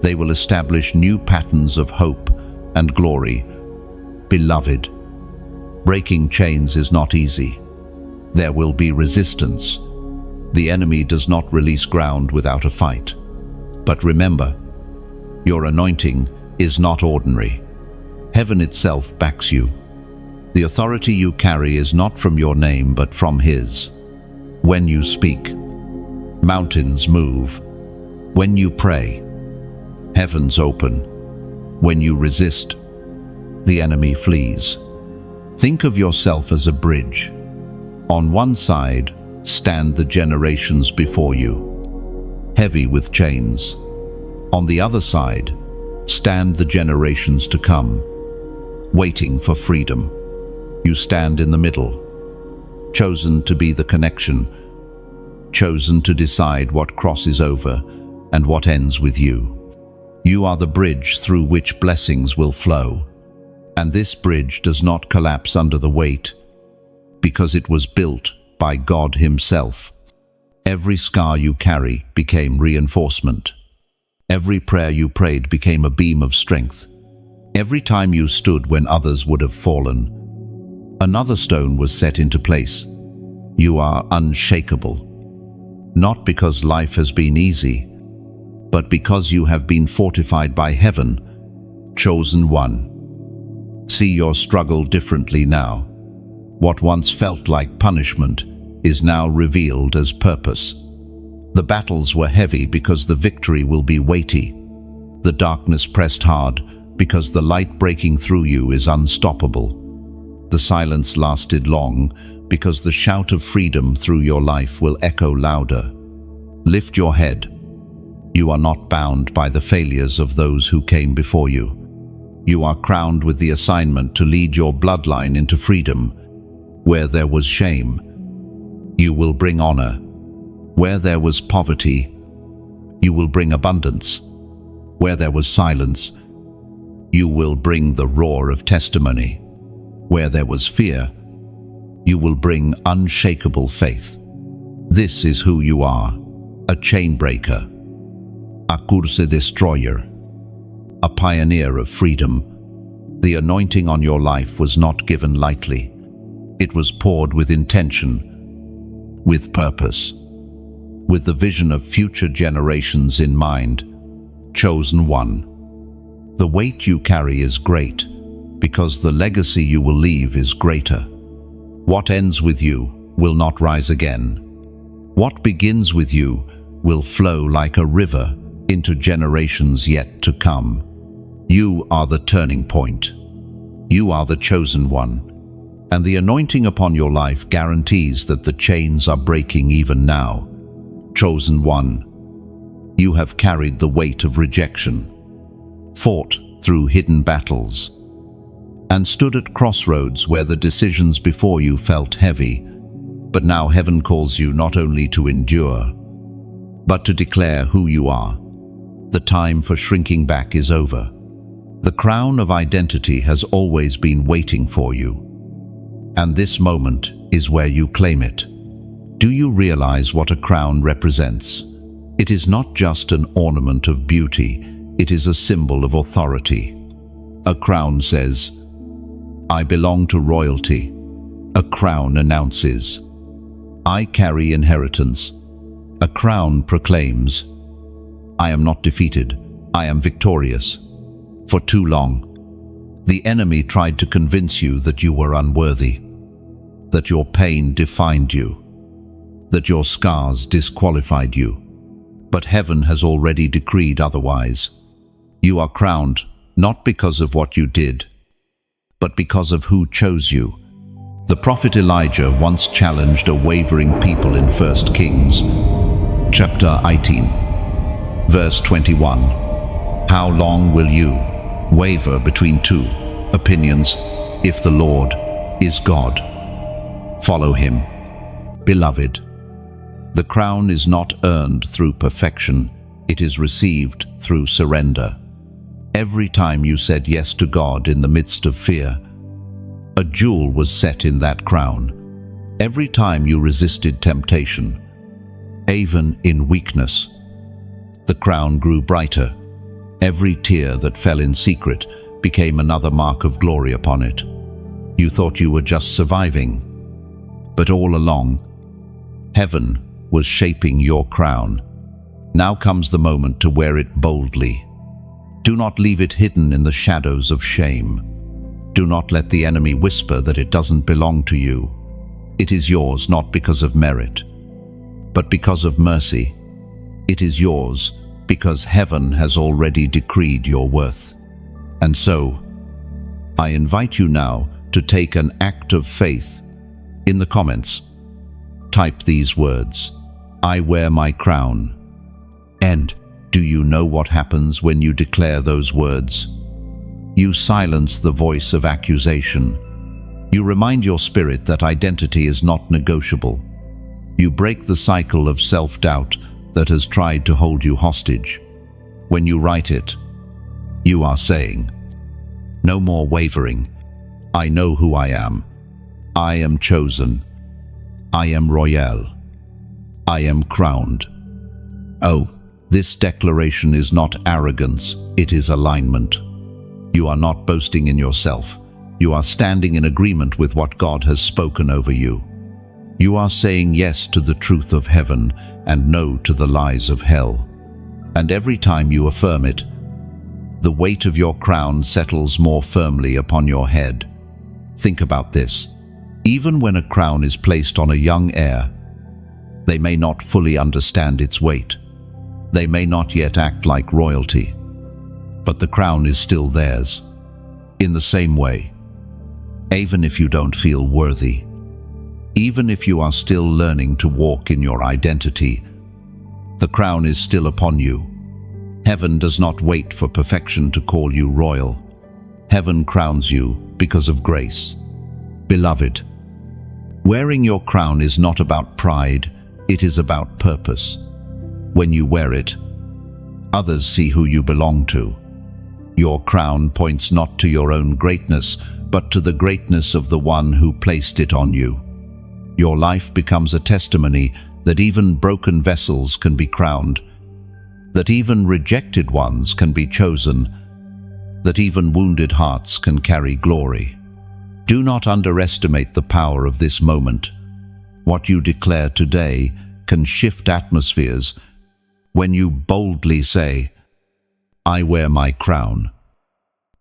They will establish new patterns of hope and glory. Beloved, breaking chains is not easy. There will be resistance. The enemy does not release ground without a fight. But remember, your anointing is not ordinary. Heaven itself backs you. The authority you carry is not from your name, but from His. When you speak, mountains move. When you pray, heavens open. When you resist, the enemy flees. Think of yourself as a bridge. On one side, stand the generations before you, heavy with chains. On the other side, stand the generations to come, waiting for freedom. You stand in the middle, chosen to be the connection, chosen to decide what crosses over and what ends with you. You are the bridge through which blessings will flow, and this bridge does not collapse under the weight, because it was built by God Himself. Every scar you carry became reinforcement. Every prayer you prayed became a beam of strength. Every time you stood when others would have fallen, another stone was set into place. You are unshakable, not because life has been easy, but because you have been fortified by heaven, chosen one. See your struggle differently now. What once felt like punishment is now revealed as purpose. The battles were heavy because the victory will be weighty. The darkness pressed hard because the light breaking through you is unstoppable. The silence lasted long because the shout of freedom through your life will echo louder. Lift your head. You are not bound by the failures of those who came before you. You are crowned with the assignment to lead your bloodline into freedom. Where there was shame, you will bring honor. Where there was poverty, you will bring abundance. Where there was silence, you will bring the roar of testimony. Where there was fear, you will bring unshakable faith. This is who you are, a chain breaker, a curse destroyer, a pioneer of freedom. The anointing on your life was not given lightly. It was poured with intention, with purpose, with the vision of future generations in mind. Chosen one. The weight you carry is great, because the legacy you will leave is greater. What ends with you will not rise again. What begins with you will flow like a river into generations yet to come. You are the turning point. You are the chosen one. And the anointing upon your life guarantees that the chains are breaking even now. Chosen one, you have carried the weight of rejection, fought through hidden battles, and stood at crossroads where the decisions before you felt heavy. But now heaven calls you not only to endure, but to declare who you are. The time for shrinking back is over. The crown of identity has always been waiting for you. And this moment is where you claim it. Do you realize what a crown represents? It is not just an ornament of beauty, it is a symbol of authority. A crown says, "I belong to royalty." A crown announces, "I carry inheritance." A crown proclaims, "I am not defeated, I am victorious." For too long, the enemy tried to convince you that you were unworthy, that your pain defined you, that your scars disqualified you. But heaven has already decreed otherwise. You are crowned not because of what you did, but because of who chose you. The prophet Elijah once challenged a wavering people in 1 Kings, chapter 18, verse 21. How long will you waver between two opinions? If the Lord is God, follow him. Beloved, the crown is not earned through perfection, it is received through surrender. Every time you said yes to God in the midst of fear, a jewel was set in that crown. Every time you resisted temptation, even in weakness, the crown grew brighter. Every tear that fell in secret became another mark of glory upon it. You thought you were just surviving, but all along, heaven was shaping your crown. Now comes the moment to wear it boldly. Do not leave it hidden in the shadows of shame. Do not let the enemy whisper that it doesn't belong to you. It is yours not because of merit, but because of mercy. It is yours because heaven has already decreed your worth. And so, I invite you now to take an act of faith. In the comments, type these words, "I wear my crown." And do you know what happens when you declare those words? You silence the voice of accusation. You remind your spirit that identity is not negotiable. You break the cycle of self-doubt that has tried to hold you hostage. When you write it, you are saying, "No more wavering. I know who I am. I am chosen. I am royal. I am crowned." Oh, this declaration is not arrogance, it is alignment. You are not boasting in yourself. You are standing in agreement with what God has spoken over you. You are saying yes to the truth of heaven and no to the lies of hell. And every time you affirm it, the weight of your crown settles more firmly upon your head. Think about this. Even when a crown is placed on a young heir, they may not fully understand its weight. They may not yet act like royalty, but the crown is still theirs. In the same way, even if you don't feel worthy, even if you are still learning to walk in your identity, the crown is still upon you. Heaven does not wait for perfection to call you royal. Heaven crowns you because of grace. Beloved, wearing your crown is not about pride, it is about purpose. When you wear it, others see who you belong to. Your crown points not to your own greatness, but to the greatness of the one who placed it on you. Your life becomes a testimony that even broken vessels can be crowned, that even rejected ones can be chosen, that even wounded hearts can carry glory. Do not underestimate the power of this moment. What you declare today can shift atmospheres. When you boldly say, "I wear my crown,"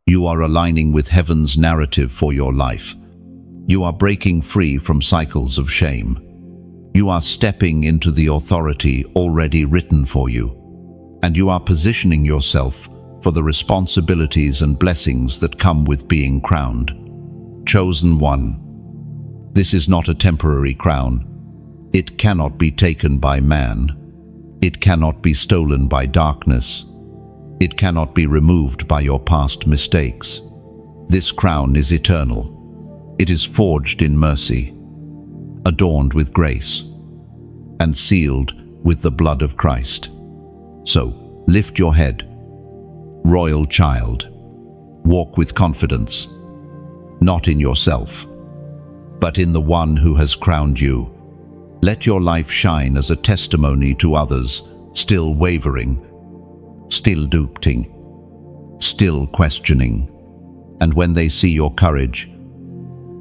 you are aligning with heaven's narrative for your life. You are breaking free from cycles of shame. You are stepping into the authority already written for you, and you are positioning yourself for the responsibilities and blessings that come with being crowned. Chosen one. This is not a temporary crown. It cannot be taken by man. It cannot be stolen by darkness. It cannot be removed by your past mistakes. This crown is eternal. It is forged in mercy, adorned with grace, and sealed with the blood of Christ. So, lift your head, royal child. Walk with confidence, not in yourself, but in the one who has crowned you. Let your life shine as a testimony to others, still wavering, still doubting, still questioning. And when they see your courage,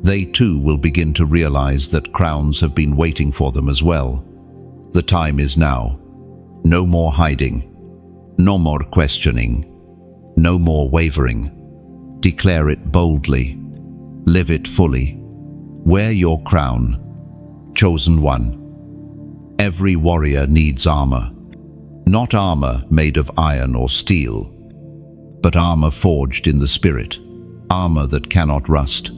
they too will begin to realize that crowns have been waiting for them as well. The time is now. No more hiding, no more questioning, no more wavering. Declare it boldly, live it fully. Wear your crown, chosen one. Every warrior needs armor, not armor made of iron or steel, but armor forged in the spirit, armor that cannot rust,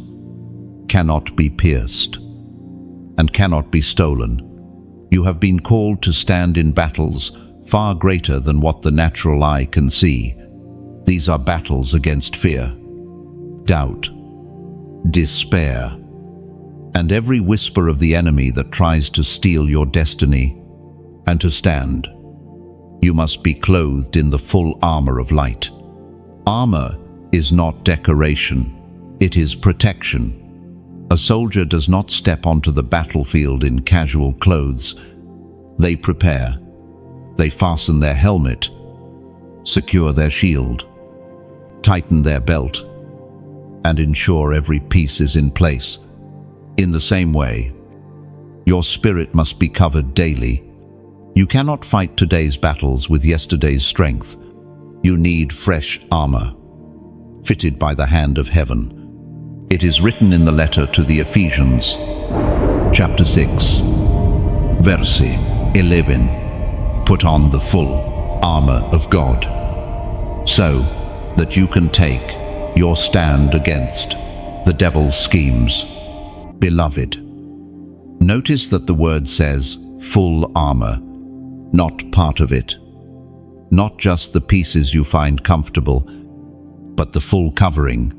cannot be pierced, and cannot be stolen. You have been called to stand in battles far greater than what the natural eye can see. These are battles against fear, doubt, despair, and every whisper of the enemy that tries to steal your destiny. And to stand, you must be clothed in the full armor of light. Armor is not decoration, it is protection. A soldier does not step onto the battlefield in casual clothes. They prepare. They fasten their helmet, secure their shield, tighten their belt, and ensure every piece is in place. In the same way, your spirit must be covered daily. You cannot fight today's battles with yesterday's strength. You need fresh armor, fitted by the hand of heaven. It is written in the letter to the Ephesians, chapter 6, verse 11, put on the full armor of God, so that you can take your stand against the devil's schemes. Beloved, notice that the word says full armor, not part of it, not just the pieces you find comfortable, but the full covering,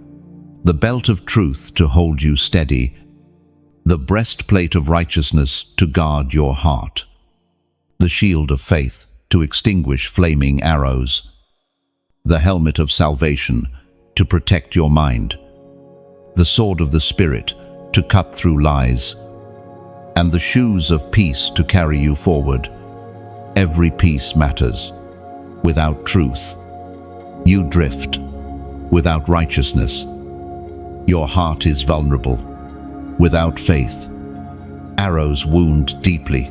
the belt of truth to hold you steady, the breastplate of righteousness to guard your heart, the shield of faith to extinguish flaming arrows, the helmet of salvation to protect your mind, the sword of the Spirit to cut through lies, and the shoes of peace to carry you forward. Every piece matters. Without truth, you drift. Without righteousness, your heart is vulnerable. Without faith, arrows wound deeply.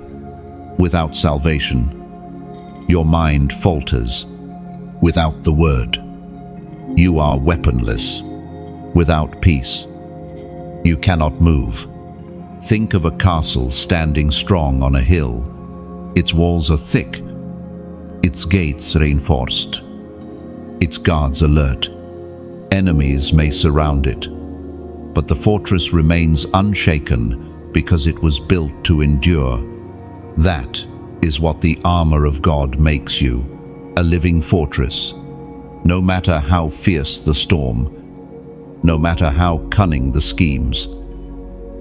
Without salvation, your mind falters. Without the word, you are weaponless. Without peace, you cannot move. Think of a castle standing strong on a hill. Its walls are thick, its gates reinforced, its guards alert. Enemies may surround it, but the fortress remains unshaken because it was built to endure. That is what the armor of God makes you, a living fortress. No matter how fierce the storm, no matter how cunning the schemes,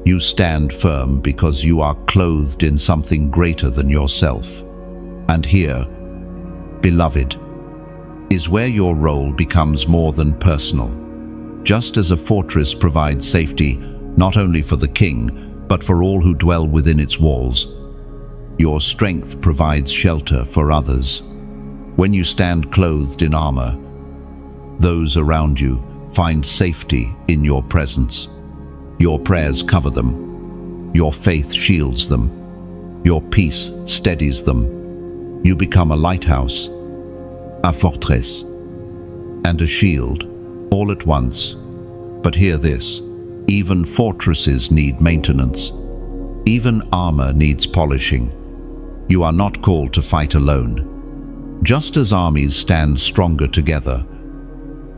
you stand firm because you are clothed in something greater than yourself. And here, beloved, is where your role becomes more than personal. Just as a fortress provides safety not only for the king, but for all who dwell within its walls, your strength provides shelter for others. When you stand clothed in armor, those around you find safety in your presence. Your prayers cover them. Your faith shields them. Your peace steadies them. You become a lighthouse, a fortress, and a shield, all at once. But hear this, even fortresses need maintenance. Even armor needs polishing. You are not called to fight alone. Just as armies stand stronger together,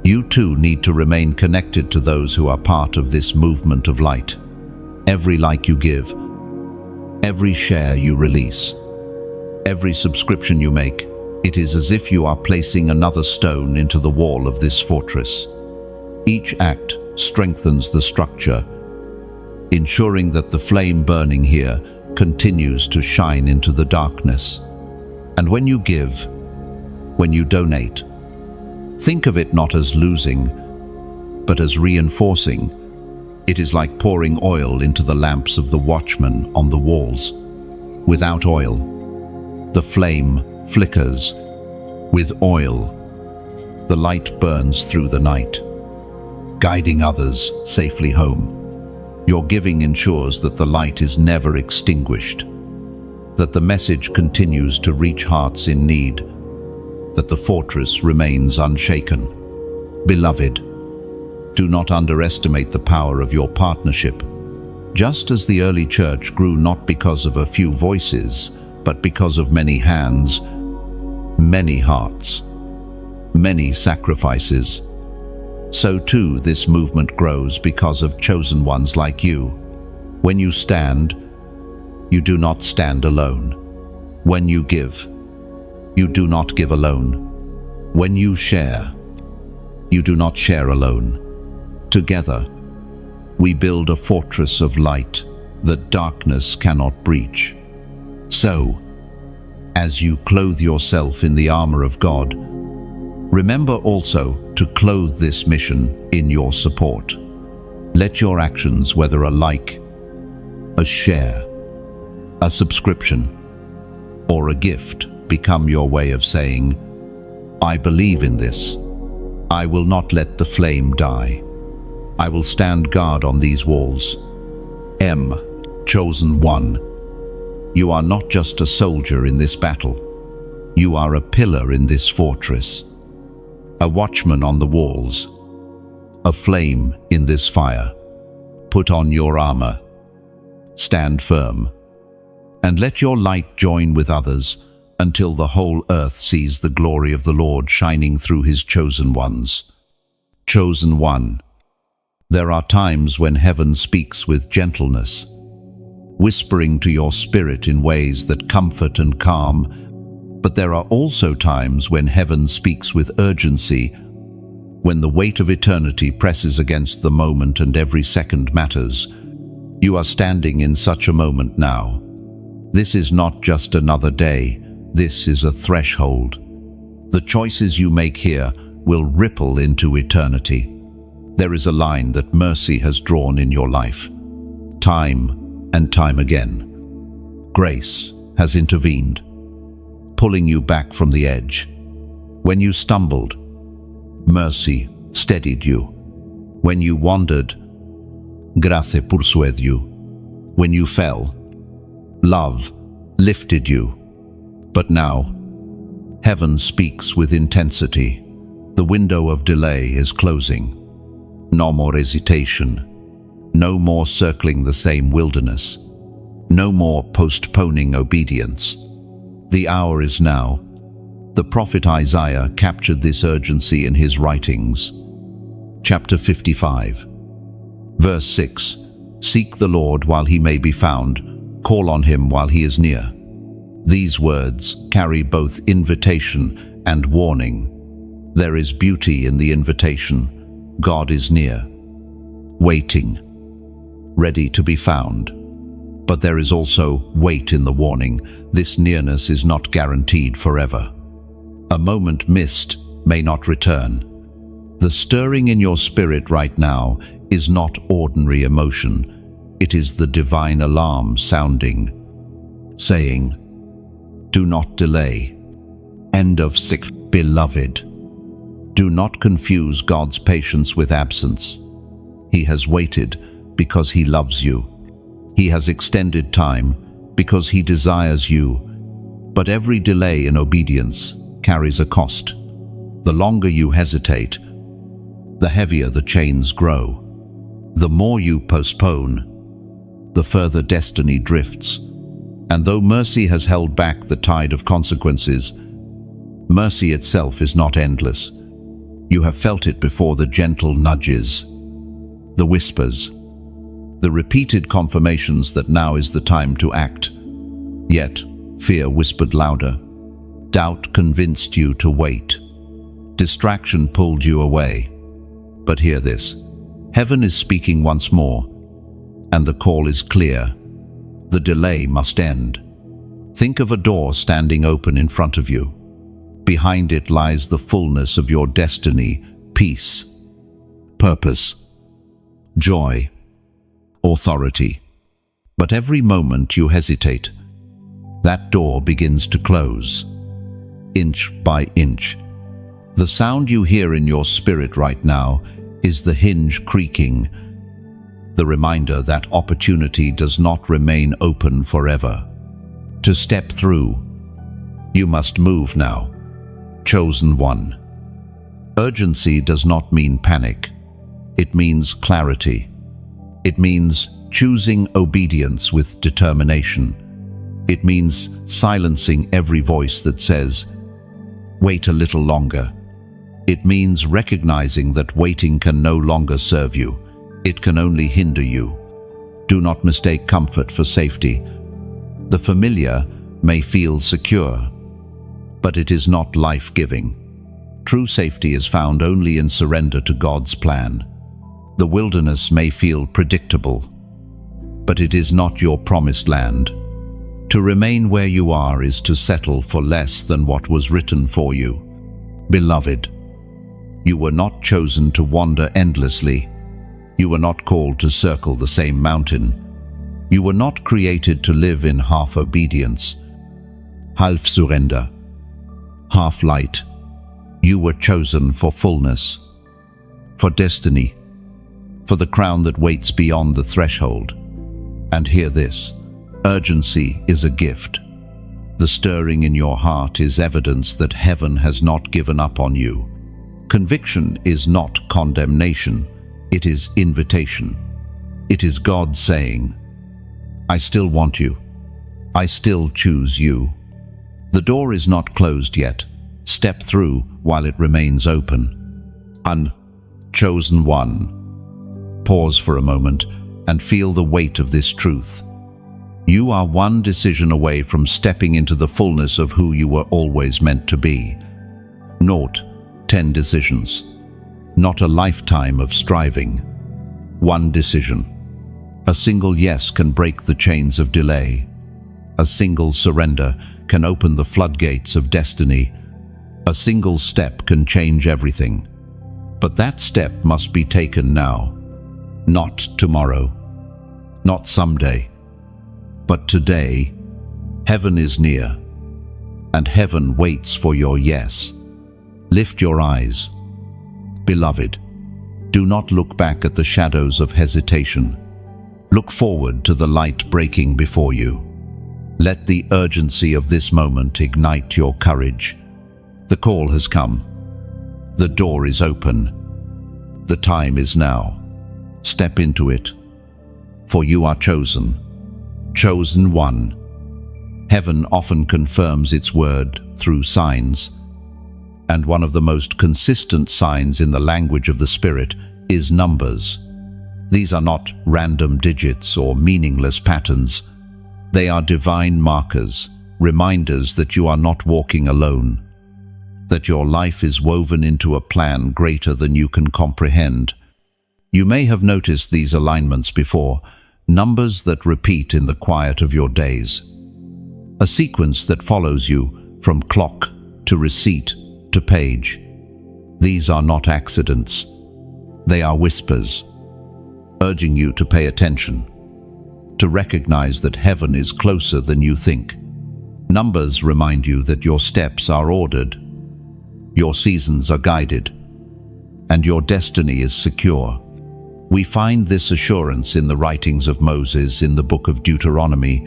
you too need to remain connected to those who are part of this movement of light. Every like you give, every share you release, every subscription you make, it is as if you are placing another stone into the wall of this fortress. Each act strengthens the structure, ensuring that the flame burning here continues to shine into the darkness. And when you give, when you donate, think of it not as losing, but as reinforcing. It is like pouring oil into the lamps of the watchmen on the walls. Without oil, the flame flickers. With oil, the light burns through the night, guiding others safely home. Your giving ensures that the light is never extinguished, that the message continues to reach hearts in need, that the fortress remains unshaken. Beloved, do not underestimate the power of your partnership. Just as the early church grew not because of a few voices, but because of many hands, many hearts, many sacrifices, so too this movement grows because of chosen ones like you. When you stand, you do not stand alone. When you give, you do not give alone. When you share, you do not share alone. Together, we build a fortress of light that darkness cannot breach. So, as you clothe yourself in the armor of God, remember also to clothe this mission in your support. Let your actions, whether a like, a share, a subscription, or a gift, become your way of saying, I believe in this. I will not let the flame die. I will stand guard on these walls. Chosen one. You are not just a soldier in this battle. You are a pillar in this fortress, a watchman on the walls, a flame in this fire. Put on your armor, stand firm, and let your light join with others until the whole earth sees the glory of the Lord shining through his chosen ones. Chosen one. There are times when heaven speaks with gentleness, whispering to your spirit in ways that comfort and calm, but there are also times when heaven speaks with urgency, when the weight of eternity presses against the moment and every second matters. You are standing in such a moment now. This is not just another day, this is a threshold. The choices you make here will ripple into eternity. There is a line that mercy has drawn in your life, time and time again. Grace has intervened, pulling you back from the edge. When you stumbled, mercy steadied you. When you wandered, grace persuaded you. When you fell, love lifted you. But now, heaven speaks with intensity. The window of delay is closing. No more hesitation. No more circling the same wilderness. No more postponing obedience. The hour is now. The prophet Isaiah captured this urgency in his writings. Chapter 55, verse 6. Seek the Lord while he may be found. Call on him while he is near. These words carry both invitation and warning. There is beauty in the invitation. God is near, waiting, ready to be found. But there is also weight in the warning. This nearness is not guaranteed forever. A moment missed may not return. The stirring in your spirit right now is not ordinary emotion. It is the divine alarm sounding, saying, do not delay. End of 6. Beloved, do not confuse God's patience with absence. He has waited because he loves you. He has extended time because he desires you. But every delay in obedience carries a cost. The longer you hesitate, the heavier the chains grow. The more you postpone, the further destiny drifts. And though mercy has held back the tide of consequences, mercy itself is not endless. You have felt it before: the gentle nudges, the whispers, the repeated confirmations that now is the time to act. Yet, fear whispered louder. Doubt convinced you to wait. Distraction pulled you away. But hear this. Heaven is speaking once more, and the call is clear. The delay must end. Think of a door standing open in front of you. Behind it lies the fullness of your destiny: peace, purpose, joy, authority. But every moment you hesitate, that door begins to close. inch by inch. The sound you hear in your spirit right now is the hinge creaking, the reminder that opportunity does not remain open forever. To step through, you must move now. Chosen one. Urgency does not mean panic. It means clarity. It means choosing obedience with determination. It means silencing every voice that says, "Wait a little longer." It means recognizing that waiting can no longer serve you. It can only hinder you. Do not mistake comfort for safety. The familiar may feel secure, but it is not life-giving. True safety is found only in surrender to God's plan. The wilderness may feel predictable, but it is not your promised land. To remain where you are is to settle for less than what was written for you. Beloved, you were not chosen to wander endlessly. You were not called to circle the same mountain. You were not created to live in half obedience, half surrender, half light. You were chosen for fullness, for destiny, for the crown that waits beyond the threshold. And hear this, urgency is a gift. The stirring in your heart is evidence that heaven has not given up on you. Conviction is not condemnation, it is invitation. It is God saying, "I still want you. I still choose you." The door is not closed yet. Step through while it remains open. Unchosen one. Pause for a moment and feel the weight of this truth. You are one decision away from stepping into the fullness of who you were always meant to be. Not 10 decisions. Not a lifetime of striving. One decision. A single yes can break the chains of delay. A single surrender can open the floodgates of destiny. A single step can change everything. But that step must be taken now. Not tomorrow. Not someday. But today. Heaven is near. And heaven waits for your yes. Lift your eyes. Beloved, do not look back at the shadows of hesitation. Look forward to the light breaking before you. Let the urgency of this moment ignite your courage. The call has come. The door is open. The time is now. Step into it. For you are chosen. Chosen one. Heaven often confirms its word through signs. And one of the most consistent signs in the language of the Spirit is numbers. These are not random digits or meaningless patterns. They are divine markers, reminders that you are not walking alone, that your life is woven into a plan greater than you can comprehend. You may have noticed these alignments before, numbers that repeat in the quiet of your days. A sequence that follows you from clock to receipt to page. These are not accidents. They are whispers, urging you to pay attention, to recognize that heaven is closer than you think. Numbers remind you that your steps are ordered, your seasons are guided, and your destiny is secure. We find this assurance in the writings of Moses in the book of Deuteronomy,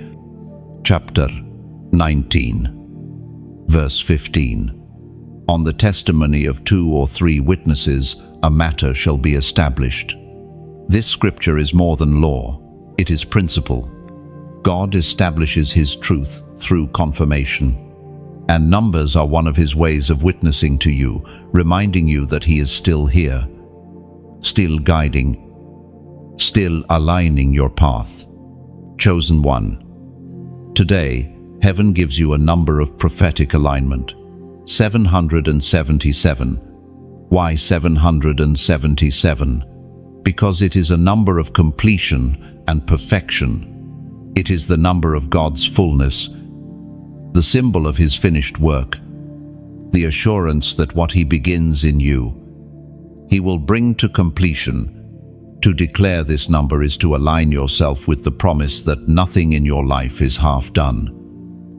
chapter 19, verse 15. On the testimony of 2 or 3 witnesses, a matter shall be established. This scripture is more than law, it is principle. God establishes His truth through confirmation. And numbers are one of His ways of witnessing to you, reminding you that He is still here, still guiding, still aligning your path. Chosen one. Today, heaven gives you a number of prophetic alignment. 777. Why 777? Because it is a number of completion and perfection. It is the number of God's fullness, the symbol of His finished work, the assurance that what He begins in you, He will bring to completion. To declare this number is to align yourself with the promise that nothing in your life is half done.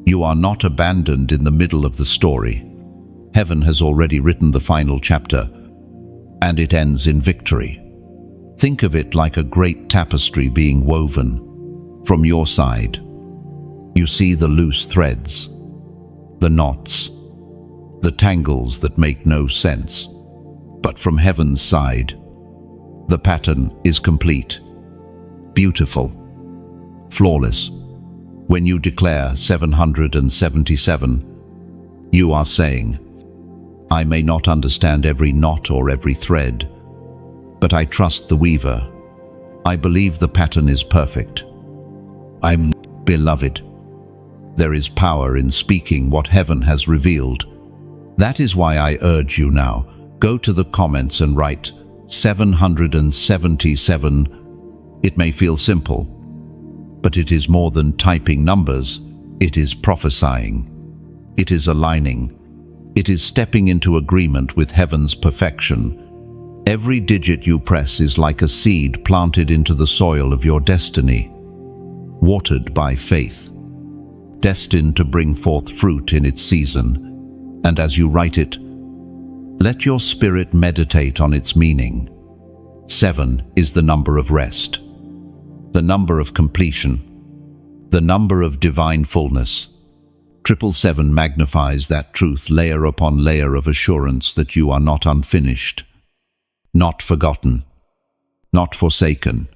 You are not abandoned in the middle of the story. Heaven has already written the final chapter, and it ends in victory. Think of it like a great tapestry being woven. From your side, you see the loose threads, the knots, the tangles that make no sense. But from heaven's side, the pattern is complete, beautiful, flawless. When you declare 777, you are saying, I may not understand every knot or every thread, but I trust the weaver. I believe the pattern is perfect. I'm beloved. There is power in speaking what heaven has revealed. That is why I urge you now, go to the comments and write 777. It may feel simple, but it is more than typing numbers. It is prophesying. It is aligning. It is stepping into agreement with heaven's perfection. Every digit you press is like a seed planted into the soil of your destiny, watered by faith, destined to bring forth fruit in its season. And as you write it, let your spirit meditate on its meaning. 7 is the number of rest, the number of completion, the number of divine fullness. 777 magnifies that truth layer upon layer of assurance that you are not unfinished, not forgotten, not forsaken.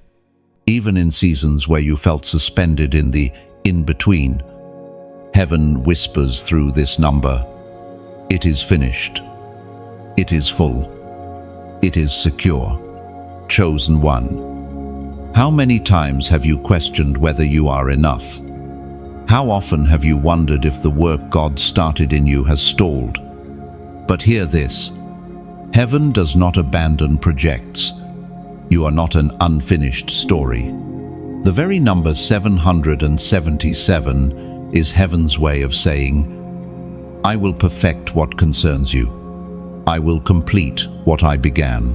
Even in seasons where you felt suspended in the in-between, heaven whispers through this number, it is finished, it is full, it is secure, chosen one. How many times have you questioned whether you are enough? How often have you wondered if the work God started in you has stalled? But hear this, heaven does not abandon projects. You are not an unfinished story. The very number 777 is heaven's way of saying, I will perfect what concerns you. I will complete what I began.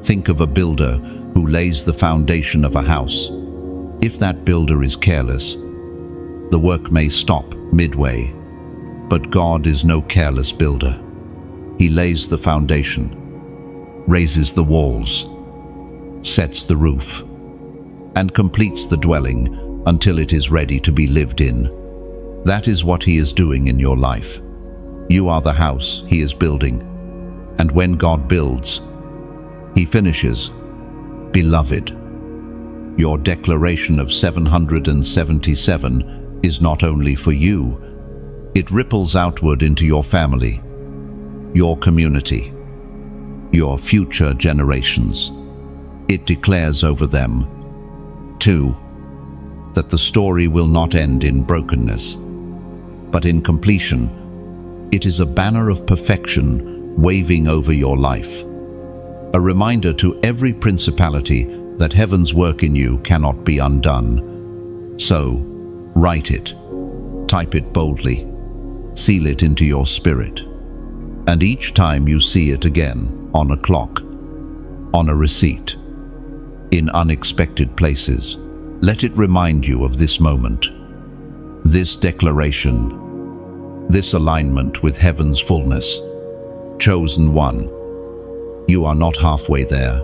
Think of a builder who lays the foundation of a house. If that builder is careless, the work may stop midway. But God is no careless builder. He lays the foundation, raises the walls, sets the roof, and completes the dwelling until it is ready to be lived in. That is what He is doing in your life. You are the house He is building, and when God builds, He finishes. Beloved, your declaration of 777 is not only for you, it ripples outward into your family, your community, your future generations. It declares over them, too, that the story will not end in brokenness, but in completion. It is a banner of perfection waving over your life, a reminder to every principality that heaven's work in you cannot be undone. So, write it, type it boldly, seal it into your spirit, and each time you see it again, on a clock, on a receipt, in unexpected places, let it remind you of this moment, this declaration, this alignment with heaven's fullness. Chosen one, you are not halfway there.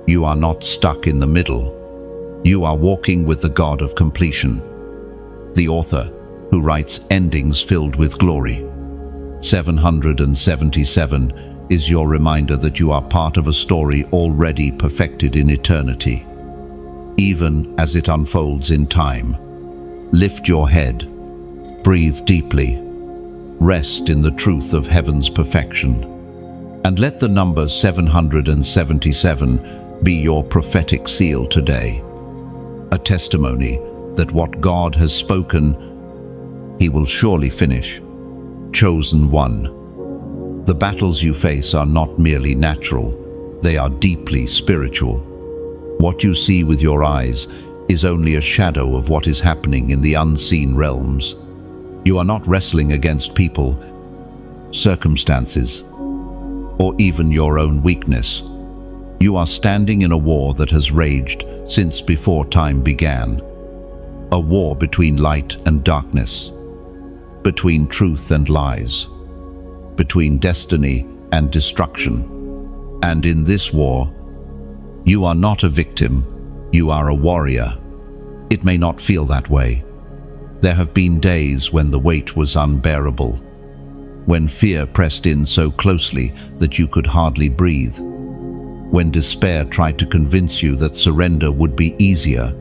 You are not stuck in the middle. You are walking with the God of completion, the author who writes endings filled with glory. 777 is your reminder that you are part of a story already perfected in eternity. Even as it unfolds in time, lift your head, breathe deeply, rest in the truth of heaven's perfection, and let the number 777 be your prophetic seal today, a testimony that what God has spoken, He will surely finish. Chosen one, the battles you face are not merely natural, they are deeply spiritual. What you see with your eyes is only a shadow of what is happening in the unseen realms. You are not wrestling against people, circumstances, or even your own weakness. You are standing in a war that has raged since before time began. A war between light and darkness, between truth and lies, between destiny and destruction. And in this war, you are not a victim, you are a warrior. It may not feel that way. There have been days when the weight was unbearable, when fear pressed in so closely that you could hardly breathe, when despair tried to convince you that surrender would be easier.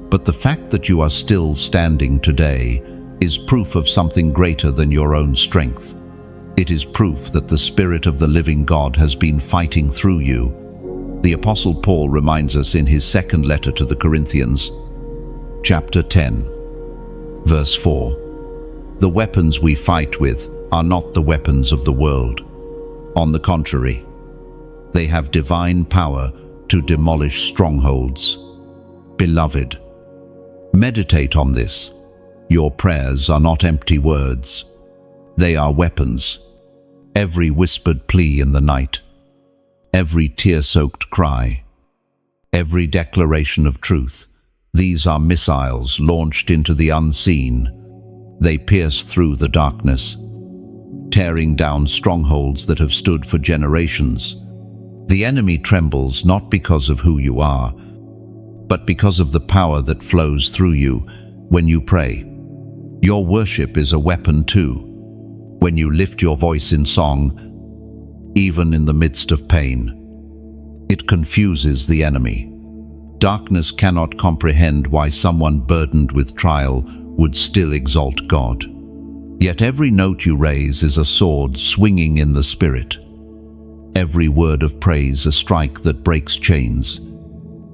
But the fact that you are still standing today is proof of something greater than your own strength. It is proof that the Spirit of the living God has been fighting through you. The Apostle Paul reminds us in his second letter to the Corinthians, chapter 10, verse 4, "The weapons we fight with are not the weapons of the world. On the contrary, they have divine power to demolish strongholds." Beloved, meditate on this. Your prayers are not empty words. They are weapons. Every whispered plea in the night, every tear-soaked cry, every declaration of truth, these are missiles launched into the unseen. They pierce through the darkness, tearing down strongholds that have stood for generations. The enemy trembles not because of who you are, but because of the power that flows through you when you pray. Your worship is a weapon too. When you lift your voice in song, even in the midst of pain, it confuses the enemy. Darkness cannot comprehend why someone burdened with trial would still exalt God. Yet every note you raise is a sword swinging in the Spirit. Every word of praise a strike that breaks chains.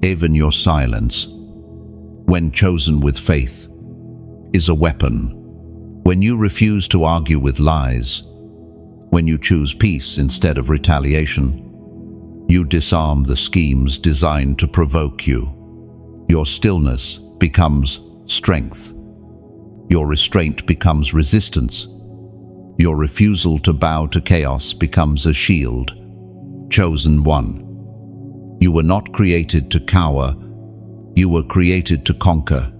Even your silence, when chosen with faith, is a weapon. When you refuse to argue with lies, when you choose peace instead of retaliation, you disarm the schemes designed to provoke you. Your stillness becomes strength. Your restraint becomes resistance. Your refusal to bow to chaos becomes a shield. Chosen one, you were not created to cower, you were created to conquer.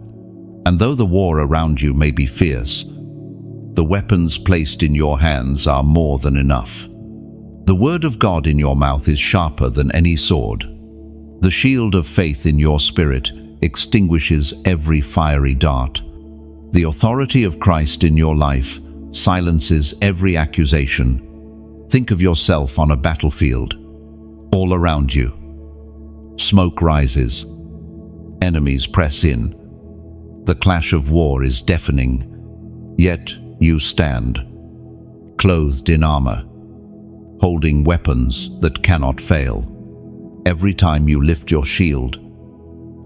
And though the war around you may be fierce, the weapons placed in your hands are more than enough. The word of God in your mouth is sharper than any sword. The shield of faith in your spirit extinguishes every fiery dart. The authority of Christ in your life silences every accusation. Think of yourself on a battlefield. All around you, smoke rises. Enemies press in. The clash of war is deafening. Yet you stand, clothed in armor, holding weapons that cannot fail. Every time you lift your shield,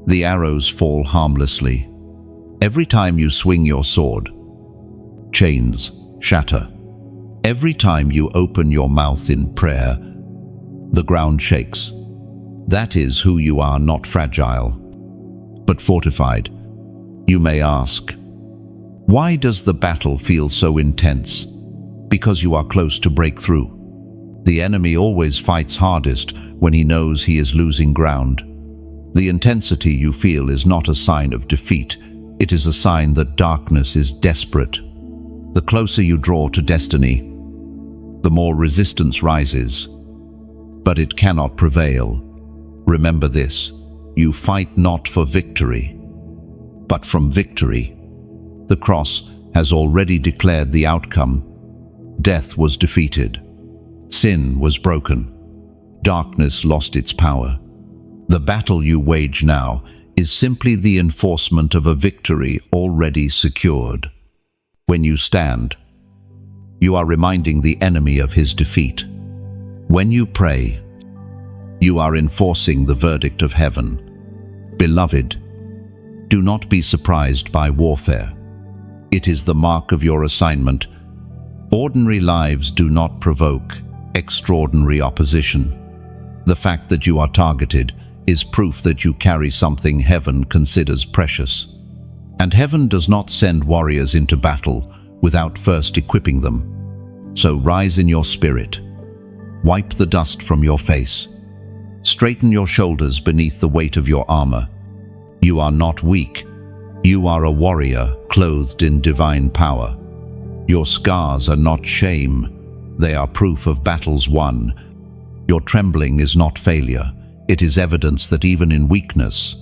the arrows fall harmlessly. Every time you swing your sword, chains shatter. Every time you open your mouth in prayer, the ground shakes. That is who you are, not fragile, but fortified. You may ask, why does the battle feel so intense? Because you are close to breakthrough. The enemy always fights hardest when he knows he is losing ground. The intensity you feel is not a sign of defeat. It is a sign that darkness is desperate. The closer you draw to destiny, the more resistance rises. But it cannot prevail. Remember this, you fight not for victory, but from victory. The cross has already declared the outcome. Death was defeated. Sin was broken. Darkness lost its power. The battle you wage now is simply the enforcement of a victory already secured. When you stand, you are reminding the enemy of his defeat. When you pray, you are enforcing the verdict of heaven. Beloved, do not be surprised by warfare. It is the mark of your assignment. Ordinary lives do not provoke extraordinary opposition. The fact that you are targeted is proof that you carry something heaven considers precious. And heaven does not send warriors into battle without first equipping them. So rise in your spirit. Wipe the dust from your face. Straighten your shoulders beneath the weight of your armor. You are not weak. You are a warrior clothed in divine power. Your scars are not shame. They are proof of battles won. Your trembling is not failure. It is evidence that even in weakness,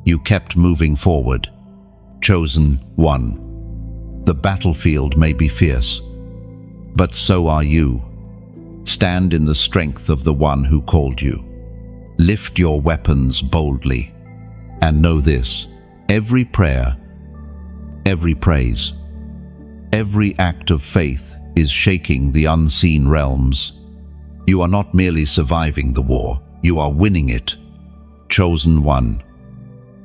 you kept moving forward. Chosen one. The battlefield may be fierce, but so are you. Stand in the strength of the one who called you. Lift your weapons boldly, and know this: every prayer, every praise, every act of faith is shaking the unseen realms. You are not merely surviving the war, you are winning it. Chosen one.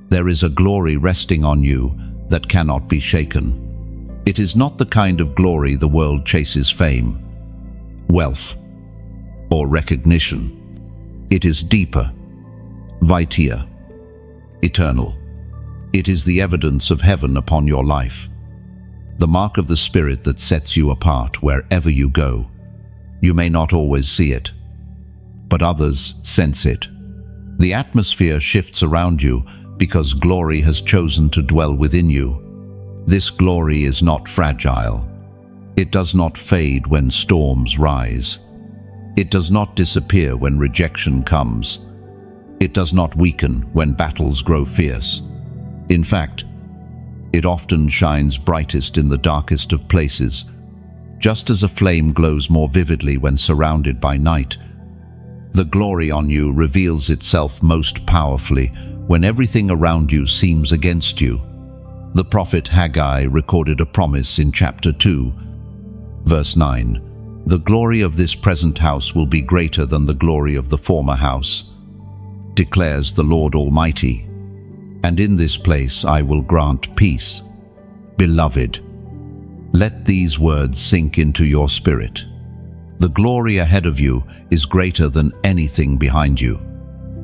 There is a glory resting on you that cannot be shaken. It is not the kind of glory the world chases: fame, wealth, or recognition. It is deeper, vitia, eternal. It is the evidence of heaven upon your life, the mark of the Spirit that sets you apart wherever you go. You may not always see it, but others sense it. The atmosphere shifts around you because glory has chosen to dwell within you. This glory is not fragile. It does not fade when storms rise. It does not disappear when rejection comes. It does not weaken when battles grow fierce. In fact, it often shines brightest in the darkest of places. Just as a flame glows more vividly when surrounded by night, the glory on you reveals itself most powerfully when everything around you seems against you. The prophet Haggai recorded a promise in chapter 2, verse 9. The glory of this present house will be greater than the glory of the former house, declares the Lord Almighty. And in this place I will grant peace. Beloved, let these words sink into your spirit. The glory ahead of you is greater than anything behind you.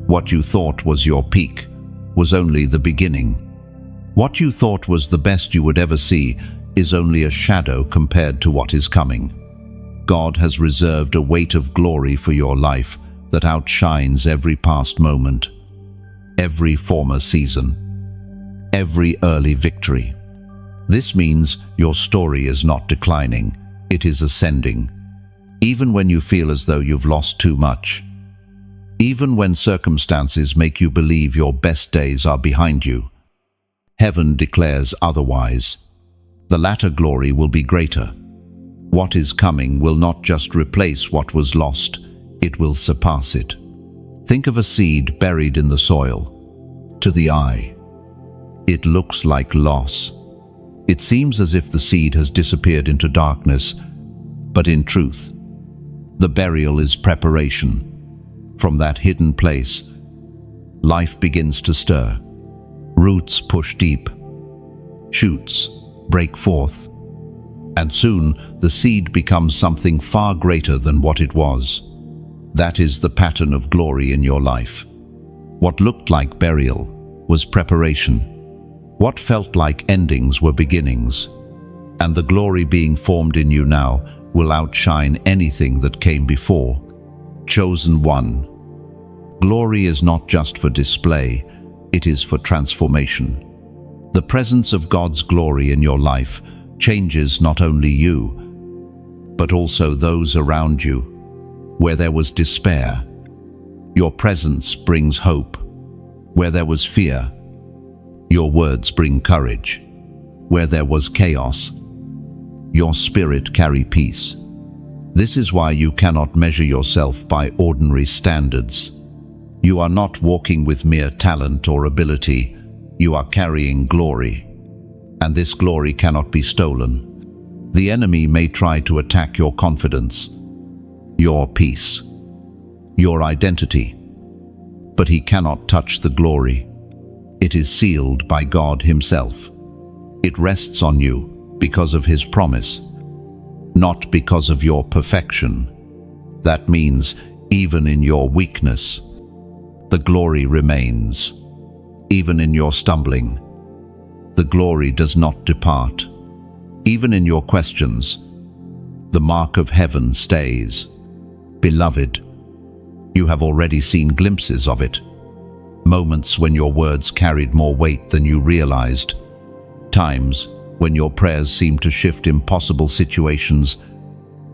What you thought was your peak was only the beginning. What you thought was the best you would ever see is only a shadow compared to what is coming. God has reserved a weight of glory for your life that outshines every past moment, every former season, every early victory. This means your story is not declining, it is ascending. Even when you feel as though you've lost too much, even when circumstances make you believe your best days are behind you, heaven declares otherwise. The latter glory will be greater. What is coming will not just replace what was lost, it will surpass it. Think of a seed buried in the soil. To the eye, it looks like loss. It seems as if the seed has disappeared into darkness, but in truth, the burial is preparation. From that hidden place, life begins to stir. Roots push deep, shoots break forth, and soon the seed becomes something far greater than what it was. That is the pattern of glory in your life. What looked like burial was preparation. What felt like endings were beginnings. And the glory being formed in you now will outshine anything that came before. Chosen one. Glory is not just for display, it is for transformation. The presence of God's glory in your life changes not only you, but also those around you. Where there was despair, your presence brings hope. Where there was fear, your words bring courage. Where there was chaos, your spirit carry peace. This is why you cannot measure yourself by ordinary standards. You are not walking with mere talent or ability, you are carrying glory. And this glory cannot be stolen. The enemy may try to attack your confidence, your peace, your identity, but he cannot touch the glory. It is sealed by God Himself. It rests on you because of His promise, not because of your perfection. That means even in your weakness, the glory remains. Even in your stumbling, the glory does not depart. Even in your questions, the mark of heaven stays. Beloved, you have already seen glimpses of it. Moments when your words carried more weight than you realized. Times when your prayers seemed to shift impossible situations.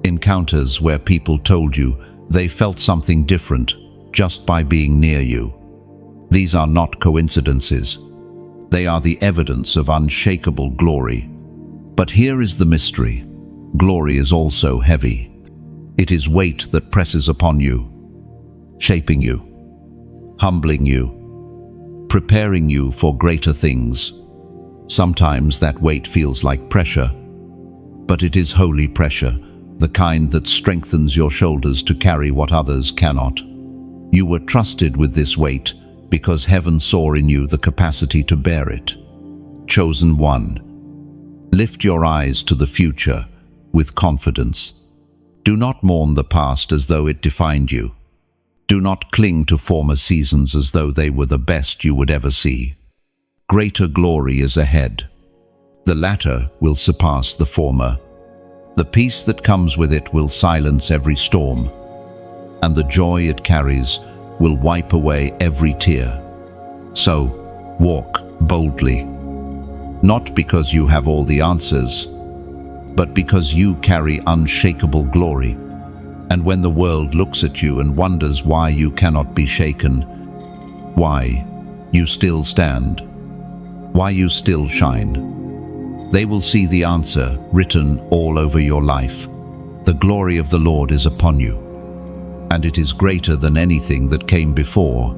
Encounters where people told you they felt something different just by being near you. These are not coincidences. They are the evidence of unshakable glory. But here is the mystery. Glory is also heavy. It is weight that presses upon you, shaping you, humbling you, preparing you for greater things. Sometimes that weight feels like pressure, but it is holy pressure, the kind that strengthens your shoulders to carry what others cannot. You were trusted with this weight because heaven saw in you the capacity to bear it. Chosen one. Lift your eyes to the future with confidence. Do not mourn the past as though it defined you. Do not cling to former seasons as though they were the best you would ever see. Greater glory is ahead. The latter will surpass the former. The peace that comes with it will silence every storm, and the joy it carries will wipe away every tear. So, walk boldly, not because you have all the answers, but because you carry unshakable glory. And when the world looks at you and wonders why you cannot be shaken, why you still stand, why you still shine, they will see the answer written all over your life. The glory of the Lord is upon you, and it is greater than anything that came before.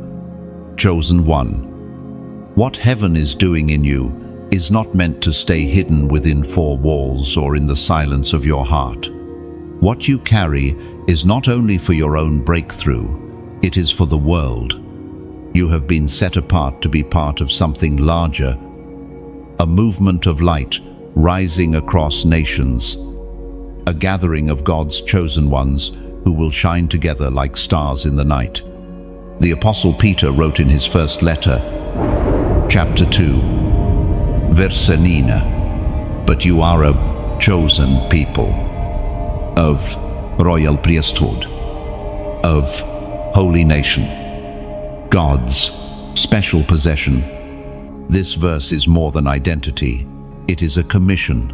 Chosen one. What heaven is doing in you is not meant to stay hidden within four walls or in the silence of your heart. What you carry is not only for your own breakthrough, it is for the world. You have been set apart to be part of something larger, a movement of light rising across nations, a gathering of God's chosen ones who will shine together like stars in the night. The Apostle Peter wrote in his first letter, chapter 2, verse 9, but you are a chosen people, of royal priesthood, of holy nation, God's special possession. This verse is more than identity. It is a commission.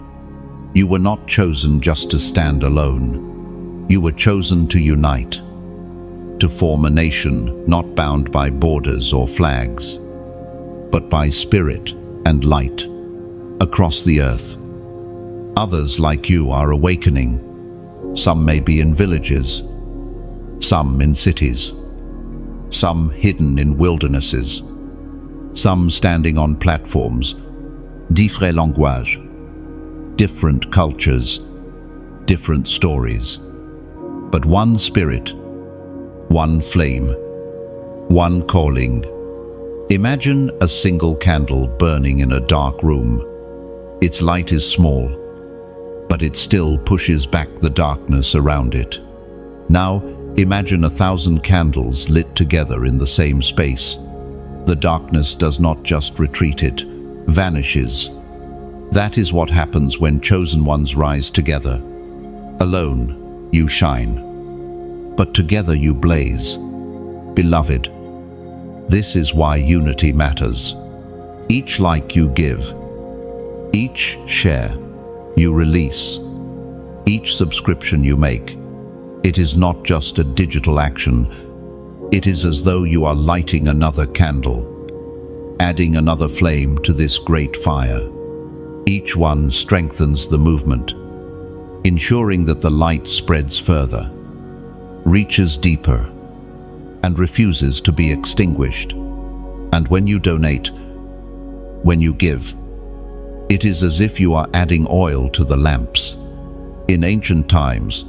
You were not chosen just to stand alone. You were chosen to unite, to form a nation not bound by borders or flags, but by spirit and light across the earth. Others like you are awakening. Some may be in villages, some in cities, some hidden in wildernesses, some standing on platforms. Différents langages, different cultures, different stories, but one spirit, one flame, one calling. Imagine a single candle burning in a dark room. Its light is small, but it still pushes back the darkness around it. Now, imagine 1,000 candles lit together in the same space. The darkness does not just retreat, it vanishes. That is what happens when chosen ones rise together. Alone, you shine, but together you blaze. Beloved, this is why unity matters. Each like you give, each share you release, each subscription you make, it is not just a digital action. It is as though you are lighting another candle, adding another flame to this great fire. Each one strengthens the movement, ensuring that the light spreads further, reaches deeper, and refuses to be extinguished. And when you donate, when you give, it is as if you are adding oil to the lamps. In ancient times,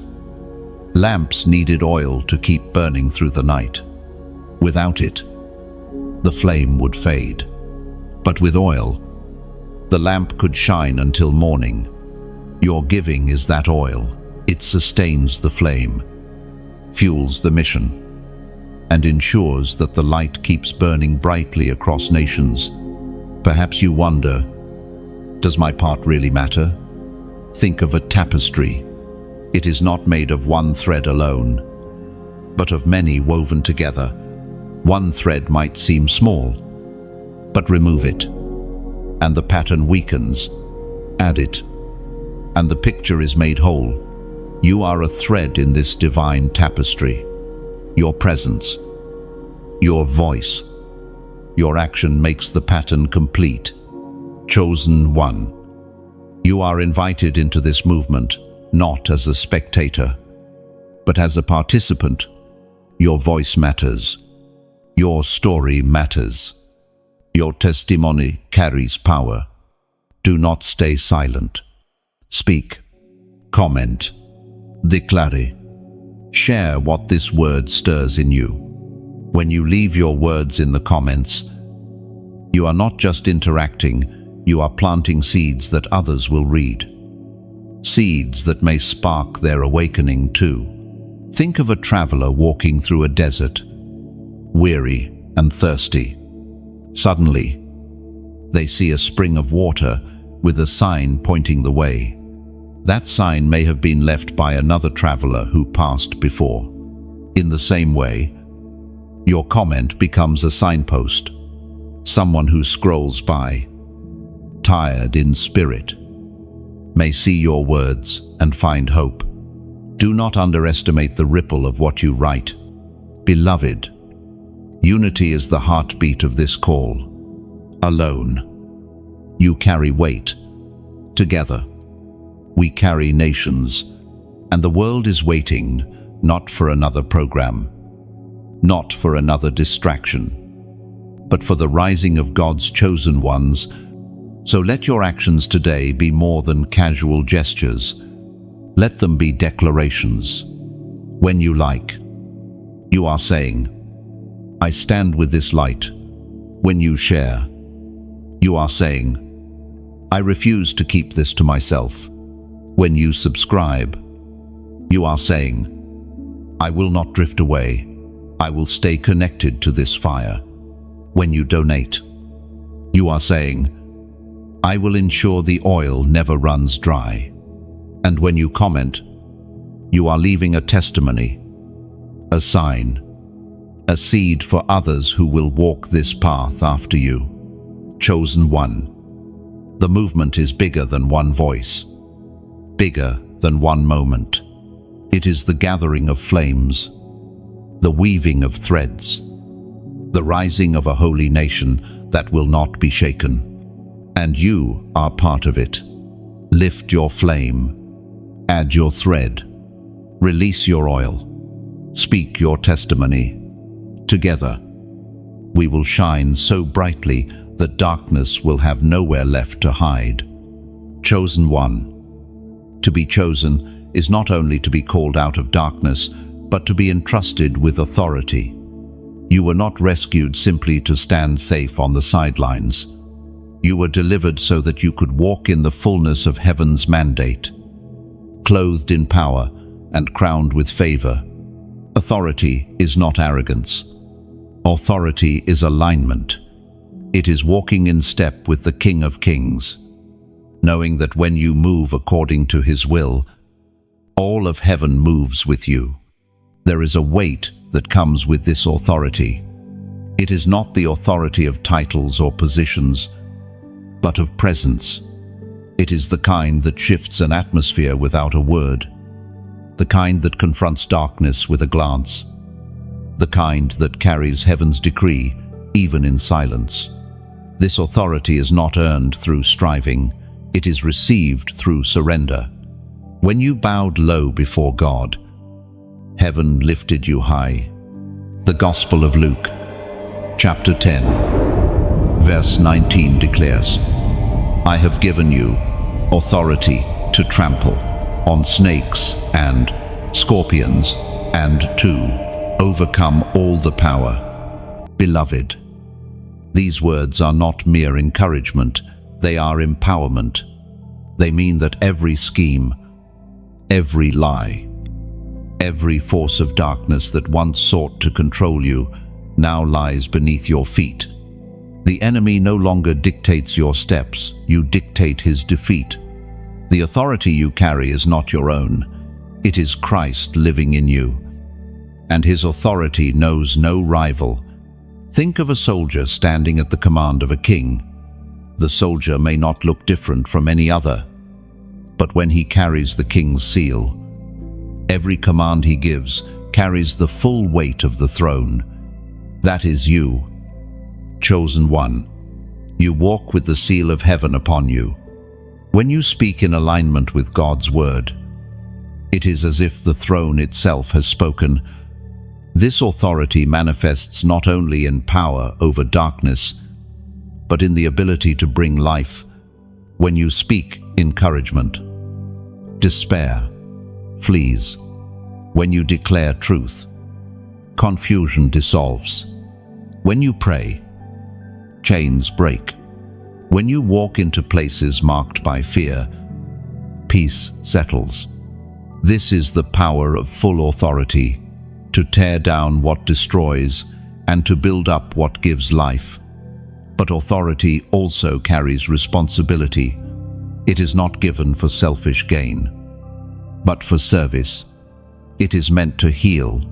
lamps needed oil to keep burning through the night. Without it, the flame would fade. But with oil, the lamp could shine until morning. Your giving is that oil. It sustains the flame, fuels the mission, and ensures that the light keeps burning brightly across nations. Perhaps you wonder, does my part really matter? Think of a tapestry. It is not made of one thread alone, but of many woven together. One thread might seem small, but remove it, and the pattern weakens. Add it, and the picture is made whole. You are a thread in this divine tapestry. Your presence, your voice, your action makes the pattern complete. Chosen one. You are invited into this movement, not as a spectator, but as a participant. Your voice matters. Your story matters. Your testimony carries power. Do not stay silent. Speak. Comment. Declare. Share what this word stirs in you. When you leave your words in the comments, you are not just interacting, you are planting seeds that others will read. Seeds that may spark their awakening too. Think of a traveler walking through a desert, weary and thirsty. Suddenly, they see a spring of water with a sign pointing the way. That sign may have been left by another traveler who passed before. In the same way, your comment becomes a signpost. Someone who scrolls by, tired in spirit, may see your words and find hope. Do not underestimate the ripple of what you write. Beloved, unity is the heartbeat of this call. Alone, you carry weight. Together, we carry nations. And the world is waiting, not for another program, not for another distraction, but for the rising of God's chosen ones. So let your actions today be more than casual gestures. Let them be declarations. When you like, you are saying, I stand with this light. When you share, you are saying, I refuse to keep this to myself. When you subscribe, you are saying, I will not drift away. I will stay connected to this fire. When you donate, you are saying, I will ensure the oil never runs dry. And when you comment, you are leaving a testimony, a sign, a seed for others who will walk this path after you. Chosen one. The movement is bigger than one voice, bigger than one moment. It is the gathering of flames, the weaving of threads, the rising of a holy nation that will not be shaken. And you are part of it. Lift your flame. Add your thread. Release your oil. Speak your testimony. Together, we will shine so brightly that darkness will have nowhere left to hide. Chosen one. To be chosen is not only to be called out of darkness, but to be entrusted with authority. You were not rescued simply to stand safe on the sidelines. You were delivered so that you could walk in the fullness of heaven's mandate, clothed in power and crowned with favor. Authority is not arrogance. Authority is alignment. It is walking in step with the King of Kings, knowing that when you move according to His will, all of heaven moves with you. There is a weight that comes with this authority. It is not the authority of titles or positions, but of presence. It is the kind that shifts an atmosphere without a word, the kind that confronts darkness with a glance, the kind that carries heaven's decree even in silence. This authority is not earned through striving, it is received through surrender. When you bowed low before God, heaven lifted you high. The Gospel of Luke, chapter 10, verse 19 declares, I have given you authority to trample on snakes and scorpions and to overcome all the power. Beloved, these words are not mere encouragement, they are empowerment. They mean that every scheme, every lie, every force of darkness that once sought to control you now lies beneath your feet. The enemy no longer dictates your steps, you dictate his defeat. The authority you carry is not your own, it is Christ living in you. And his authority knows no rival. Think of a soldier standing at the command of a king. The soldier may not look different from any other, but when he carries the king's seal, Every command he gives carries the full weight of the throne. That is you, chosen one. You walk with the seal of heaven upon you. When you speak in alignment with God's word, it is as if the throne itself has spoken. This authority manifests not only in power over darkness, but in the ability to bring life. When you speak encouragement, despair flees. When you declare truth, confusion dissolves. When you pray, chains break. When you walk into places marked by fear, peace settles. This is the power of full authority, to tear down what destroys and to build up what gives life. But authority also carries responsibility. It is not given for selfish gain, but for service. It is meant to heal,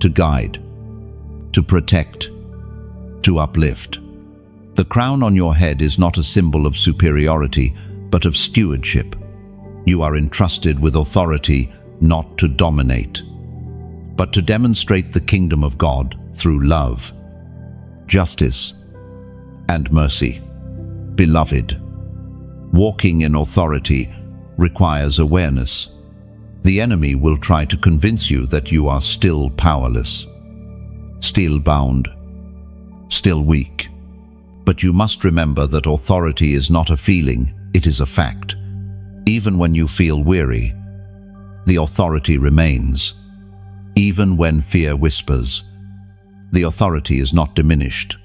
to guide, to protect, to uplift. The crown on your head is not a symbol of superiority, but of stewardship. You are entrusted with authority not to dominate, but to demonstrate the kingdom of God through love, justice, and mercy. Beloved, walking in authority requires awareness. The enemy will try to convince you that you are still powerless, still bound, still weak. But you must remember that authority is not a feeling, it is a fact. Even when you feel weary, the authority remains. Even when fear whispers, the authority is not diminished.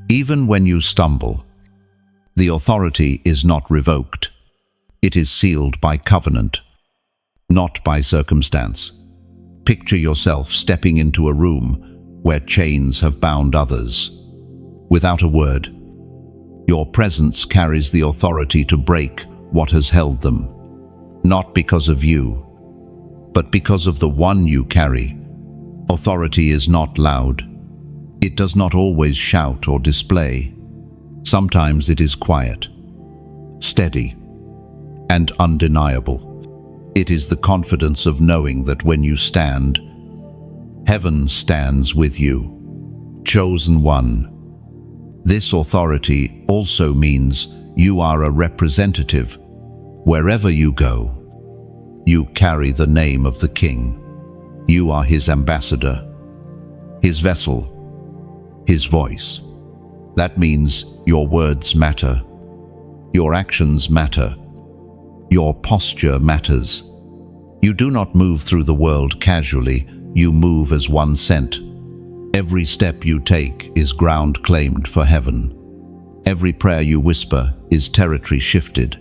Even when you stumble, the authority is not revoked. It is sealed by covenant, not by circumstance. Picture yourself stepping into a room where chains have bound others. Without a word, your presence carries the authority to break what has held them, not because of you, but because of the one you carry. Authority is not loud. It does not always shout or display. Sometimes it is quiet, steady, and undeniable. It is the confidence of knowing that when you stand, heaven stands with you. Chosen one. This authority also means you are a representative. Wherever you go, you carry the name of the King. You are his ambassador, his vessel, his voice. That means your words matter, your actions matter, your posture matters. You do not move through the world casually, you move as one sent. Every step you take is ground claimed for heaven. Every prayer you whisper is territory shifted.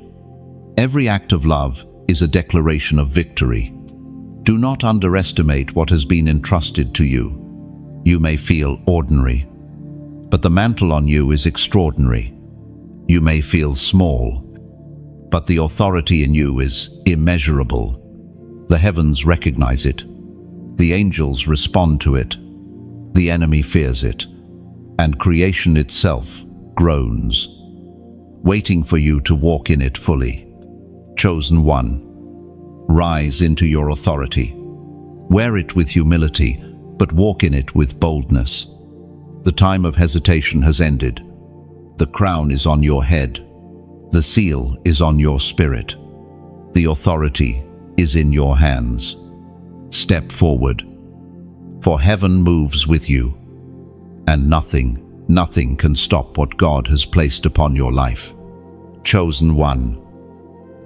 Every act of love is a declaration of victory. Do not underestimate what has been entrusted to you. You may feel ordinary, but the mantle on you is extraordinary. You may feel small, but the authority in you is immeasurable. The heavens recognize it. The angels respond to it. The enemy fears it, and creation itself groans, waiting for you to walk in it fully. Chosen one, rise into your authority. Wear it with humility, but walk in it with boldness. The time of hesitation has ended. The crown is on your head. The seal is on your spirit. The authority is in your hands. Step forward, for heaven moves with you, and nothing can stop what God has placed upon your life. Chosen one.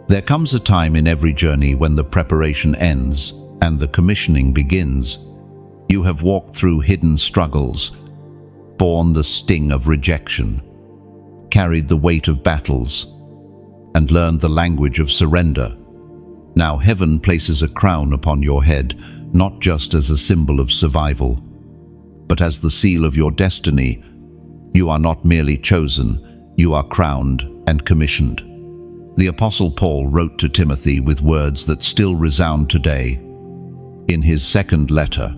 There comes a time in every journey when the preparation ends and the commissioning begins. You have walked through hidden struggles, borne the sting of rejection, carried the weight of battles, and learned the language of surrender. Now heaven places a crown upon your head, not just as a symbol of survival, but as the seal of your destiny. You are not merely chosen, you are crowned and commissioned. The Apostle Paul wrote to Timothy with words that still resound today. In his second letter,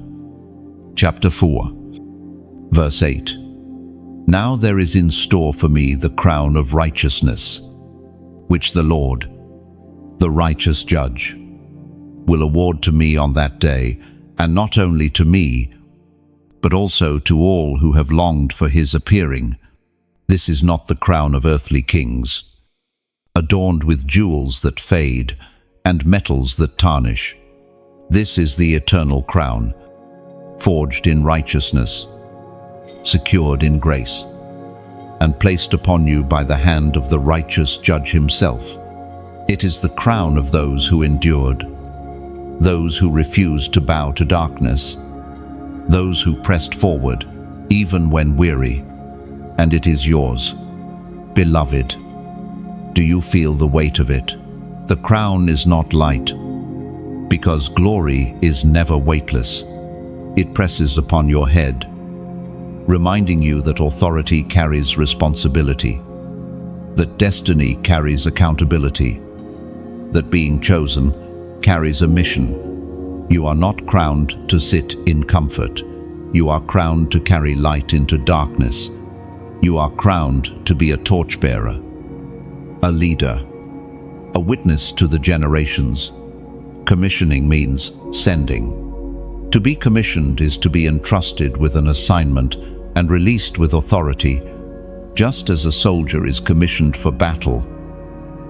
chapter 4, verse 8, "Now there is in store for me the crown of righteousness, which the Lord, the righteous judge, will award to me on that day, and not only to me, but also to all who have longed for his appearing. This is not the crown of earthly kings, adorned with jewels that fade and metals that tarnish. This is the eternal crown, forged in righteousness, secured in grace, and placed upon you by the hand of the righteous judge himself. It is the crown of those who endured, those who refused to bow to darkness, those who pressed forward, even when weary, and it is yours. Beloved, do you feel the weight of it? The crown is not light, because glory is never weightless. It presses upon your head, reminding you that authority carries responsibility, that destiny carries accountability, that being chosen carries a mission. You are not crowned to sit in comfort. You are crowned to carry light into darkness. You are crowned to be a torchbearer, a leader, a witness to the generations. Commissioning means sending. To be commissioned is to be entrusted with an assignment and released with authority, just as a soldier is commissioned for battle,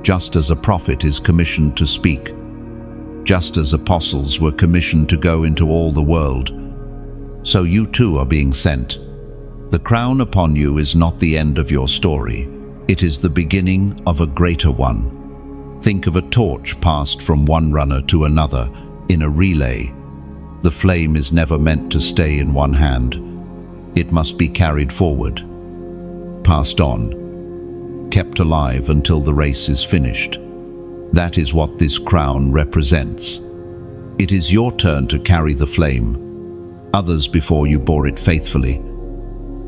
just as a prophet is commissioned to speak, just as apostles were commissioned to go into all the world. So you too are being sent. The crown upon you is not the end of your story. It is the beginning of a greater one. Think of a torch passed from one runner to another in a relay. The flame is never meant to stay in one hand. It must be carried forward, passed on, kept alive until the race is finished. That is what this crown represents. It is your turn to carry the flame. Others before you bore it faithfully,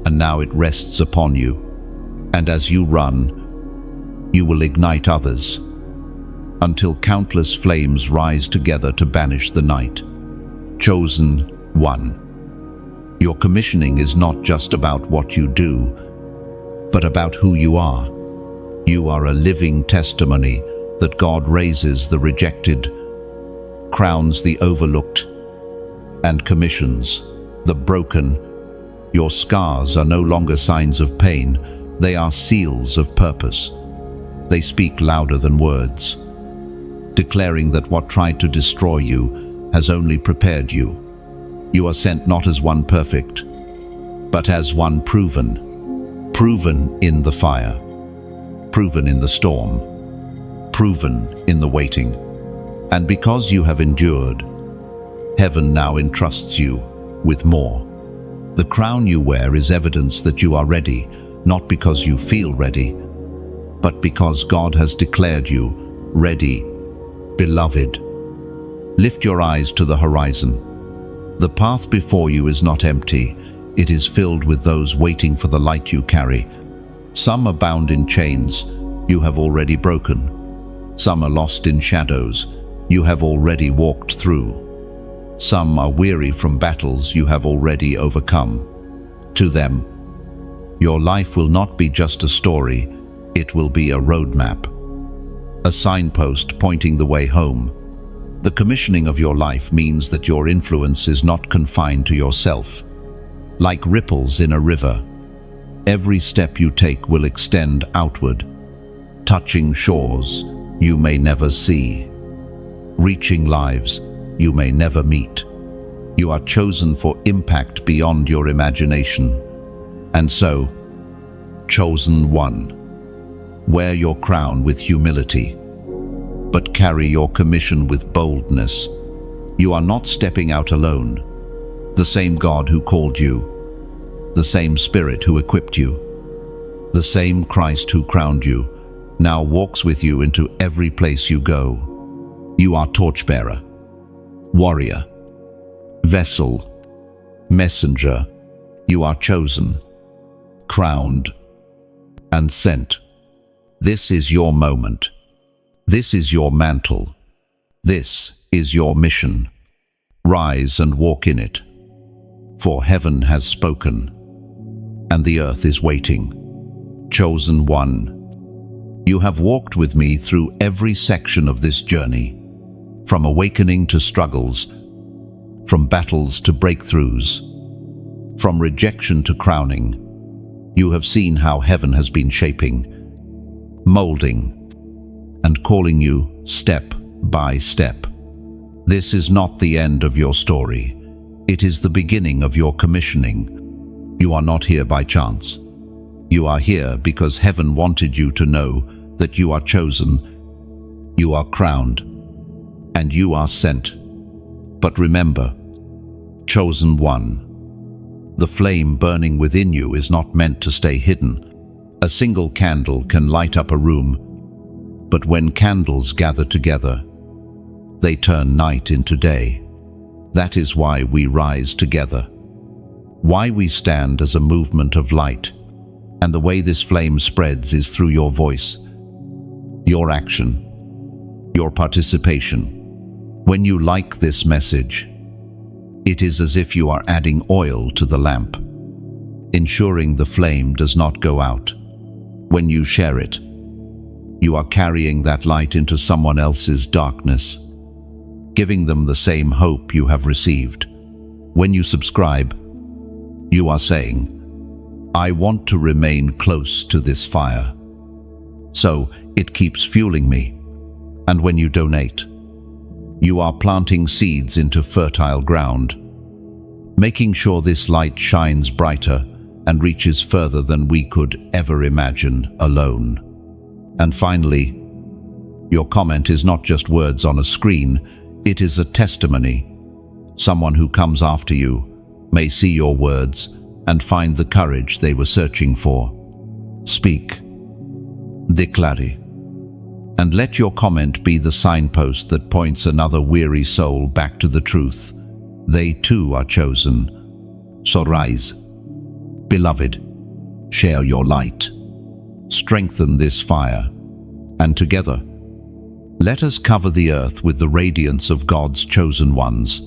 and now it rests upon you. And as you run, you will ignite others, until countless flames rise together to banish the night. Chosen one. Your commissioning is not just about what you do, but about who you are. You are a living testimony that God raises the rejected, crowns the overlooked, and commissions the broken. Your scars are no longer signs of pain. They are seals of purpose. They speak louder than words, declaring that what tried to destroy you has only prepared you. You are sent not as one perfect, but as one proven. Proven in the fire, proven in the storm, proven in the waiting. And because you have endured, heaven now entrusts you with more. The crown you wear is evidence that you are ready, not because you feel ready, but because God has declared you ready. Beloved, lift your eyes to the horizon. The path before you is not empty. It is filled with those waiting for the light you carry. Some are bound in chains. You have already broken. Some are lost in shadows. You have already walked through. Some are weary from battles you have already overcome. To them, your life will not be just a story. It will be a roadmap, a signpost pointing the way home. The commissioning of your life means that your influence is not confined to yourself. Like ripples in a river, every step you take will extend outward, touching shores you may never see, reaching lives you may never meet. You are chosen for impact beyond your imagination. And so, chosen one, wear your crown with humility, but carry your commission with boldness. You are not stepping out alone. The same God who called you, the same Spirit who equipped you, the same Christ who crowned you, now walks with you into every place you go. You are torchbearer, warrior, vessel, messenger. You are chosen, crowned, and sent. This is your moment. This is your mantle. This is your mission. Rise and walk in it. For heaven has spoken, and the earth is waiting. Chosen one, you have walked with me through every section of this journey, from awakening to struggles, from battles to breakthroughs, from rejection to crowning. You have seen how heaven has been shaping, molding, and calling you step by step. This is not the end of your story. It is the beginning of your commissioning. You are not here by chance. You are here because heaven wanted you to know that you are chosen, you are crowned, and you are sent. But remember, chosen one. The flame burning within you is not meant to stay hidden. A single candle can light up a room, but when candles gather together, they turn night into day. That is why we rise together, why we stand as a movement of light. And the way this flame spreads is through your voice, your action, your participation. When you like this message, it is as if you are adding oil to the lamp, ensuring the flame does not go out. When you share it, you are carrying that light into someone else's darkness, giving them the same hope you have received. When you subscribe, you are saying, I want to remain close to this fire, so it keeps fueling me. And when you donate, you are planting seeds into fertile ground, making sure this light shines brighter and reaches further than we could ever imagine alone. And finally, your comment is not just words on a screen, it is a testimony. Someone who comes after you may see your words and find the courage they were searching for. Speak, declare, and let your comment be the signpost that points another weary soul back to the truth. They too are chosen. So rise, beloved, share your light, strengthen this fire, and together, let us cover the earth with the radiance of God's chosen ones.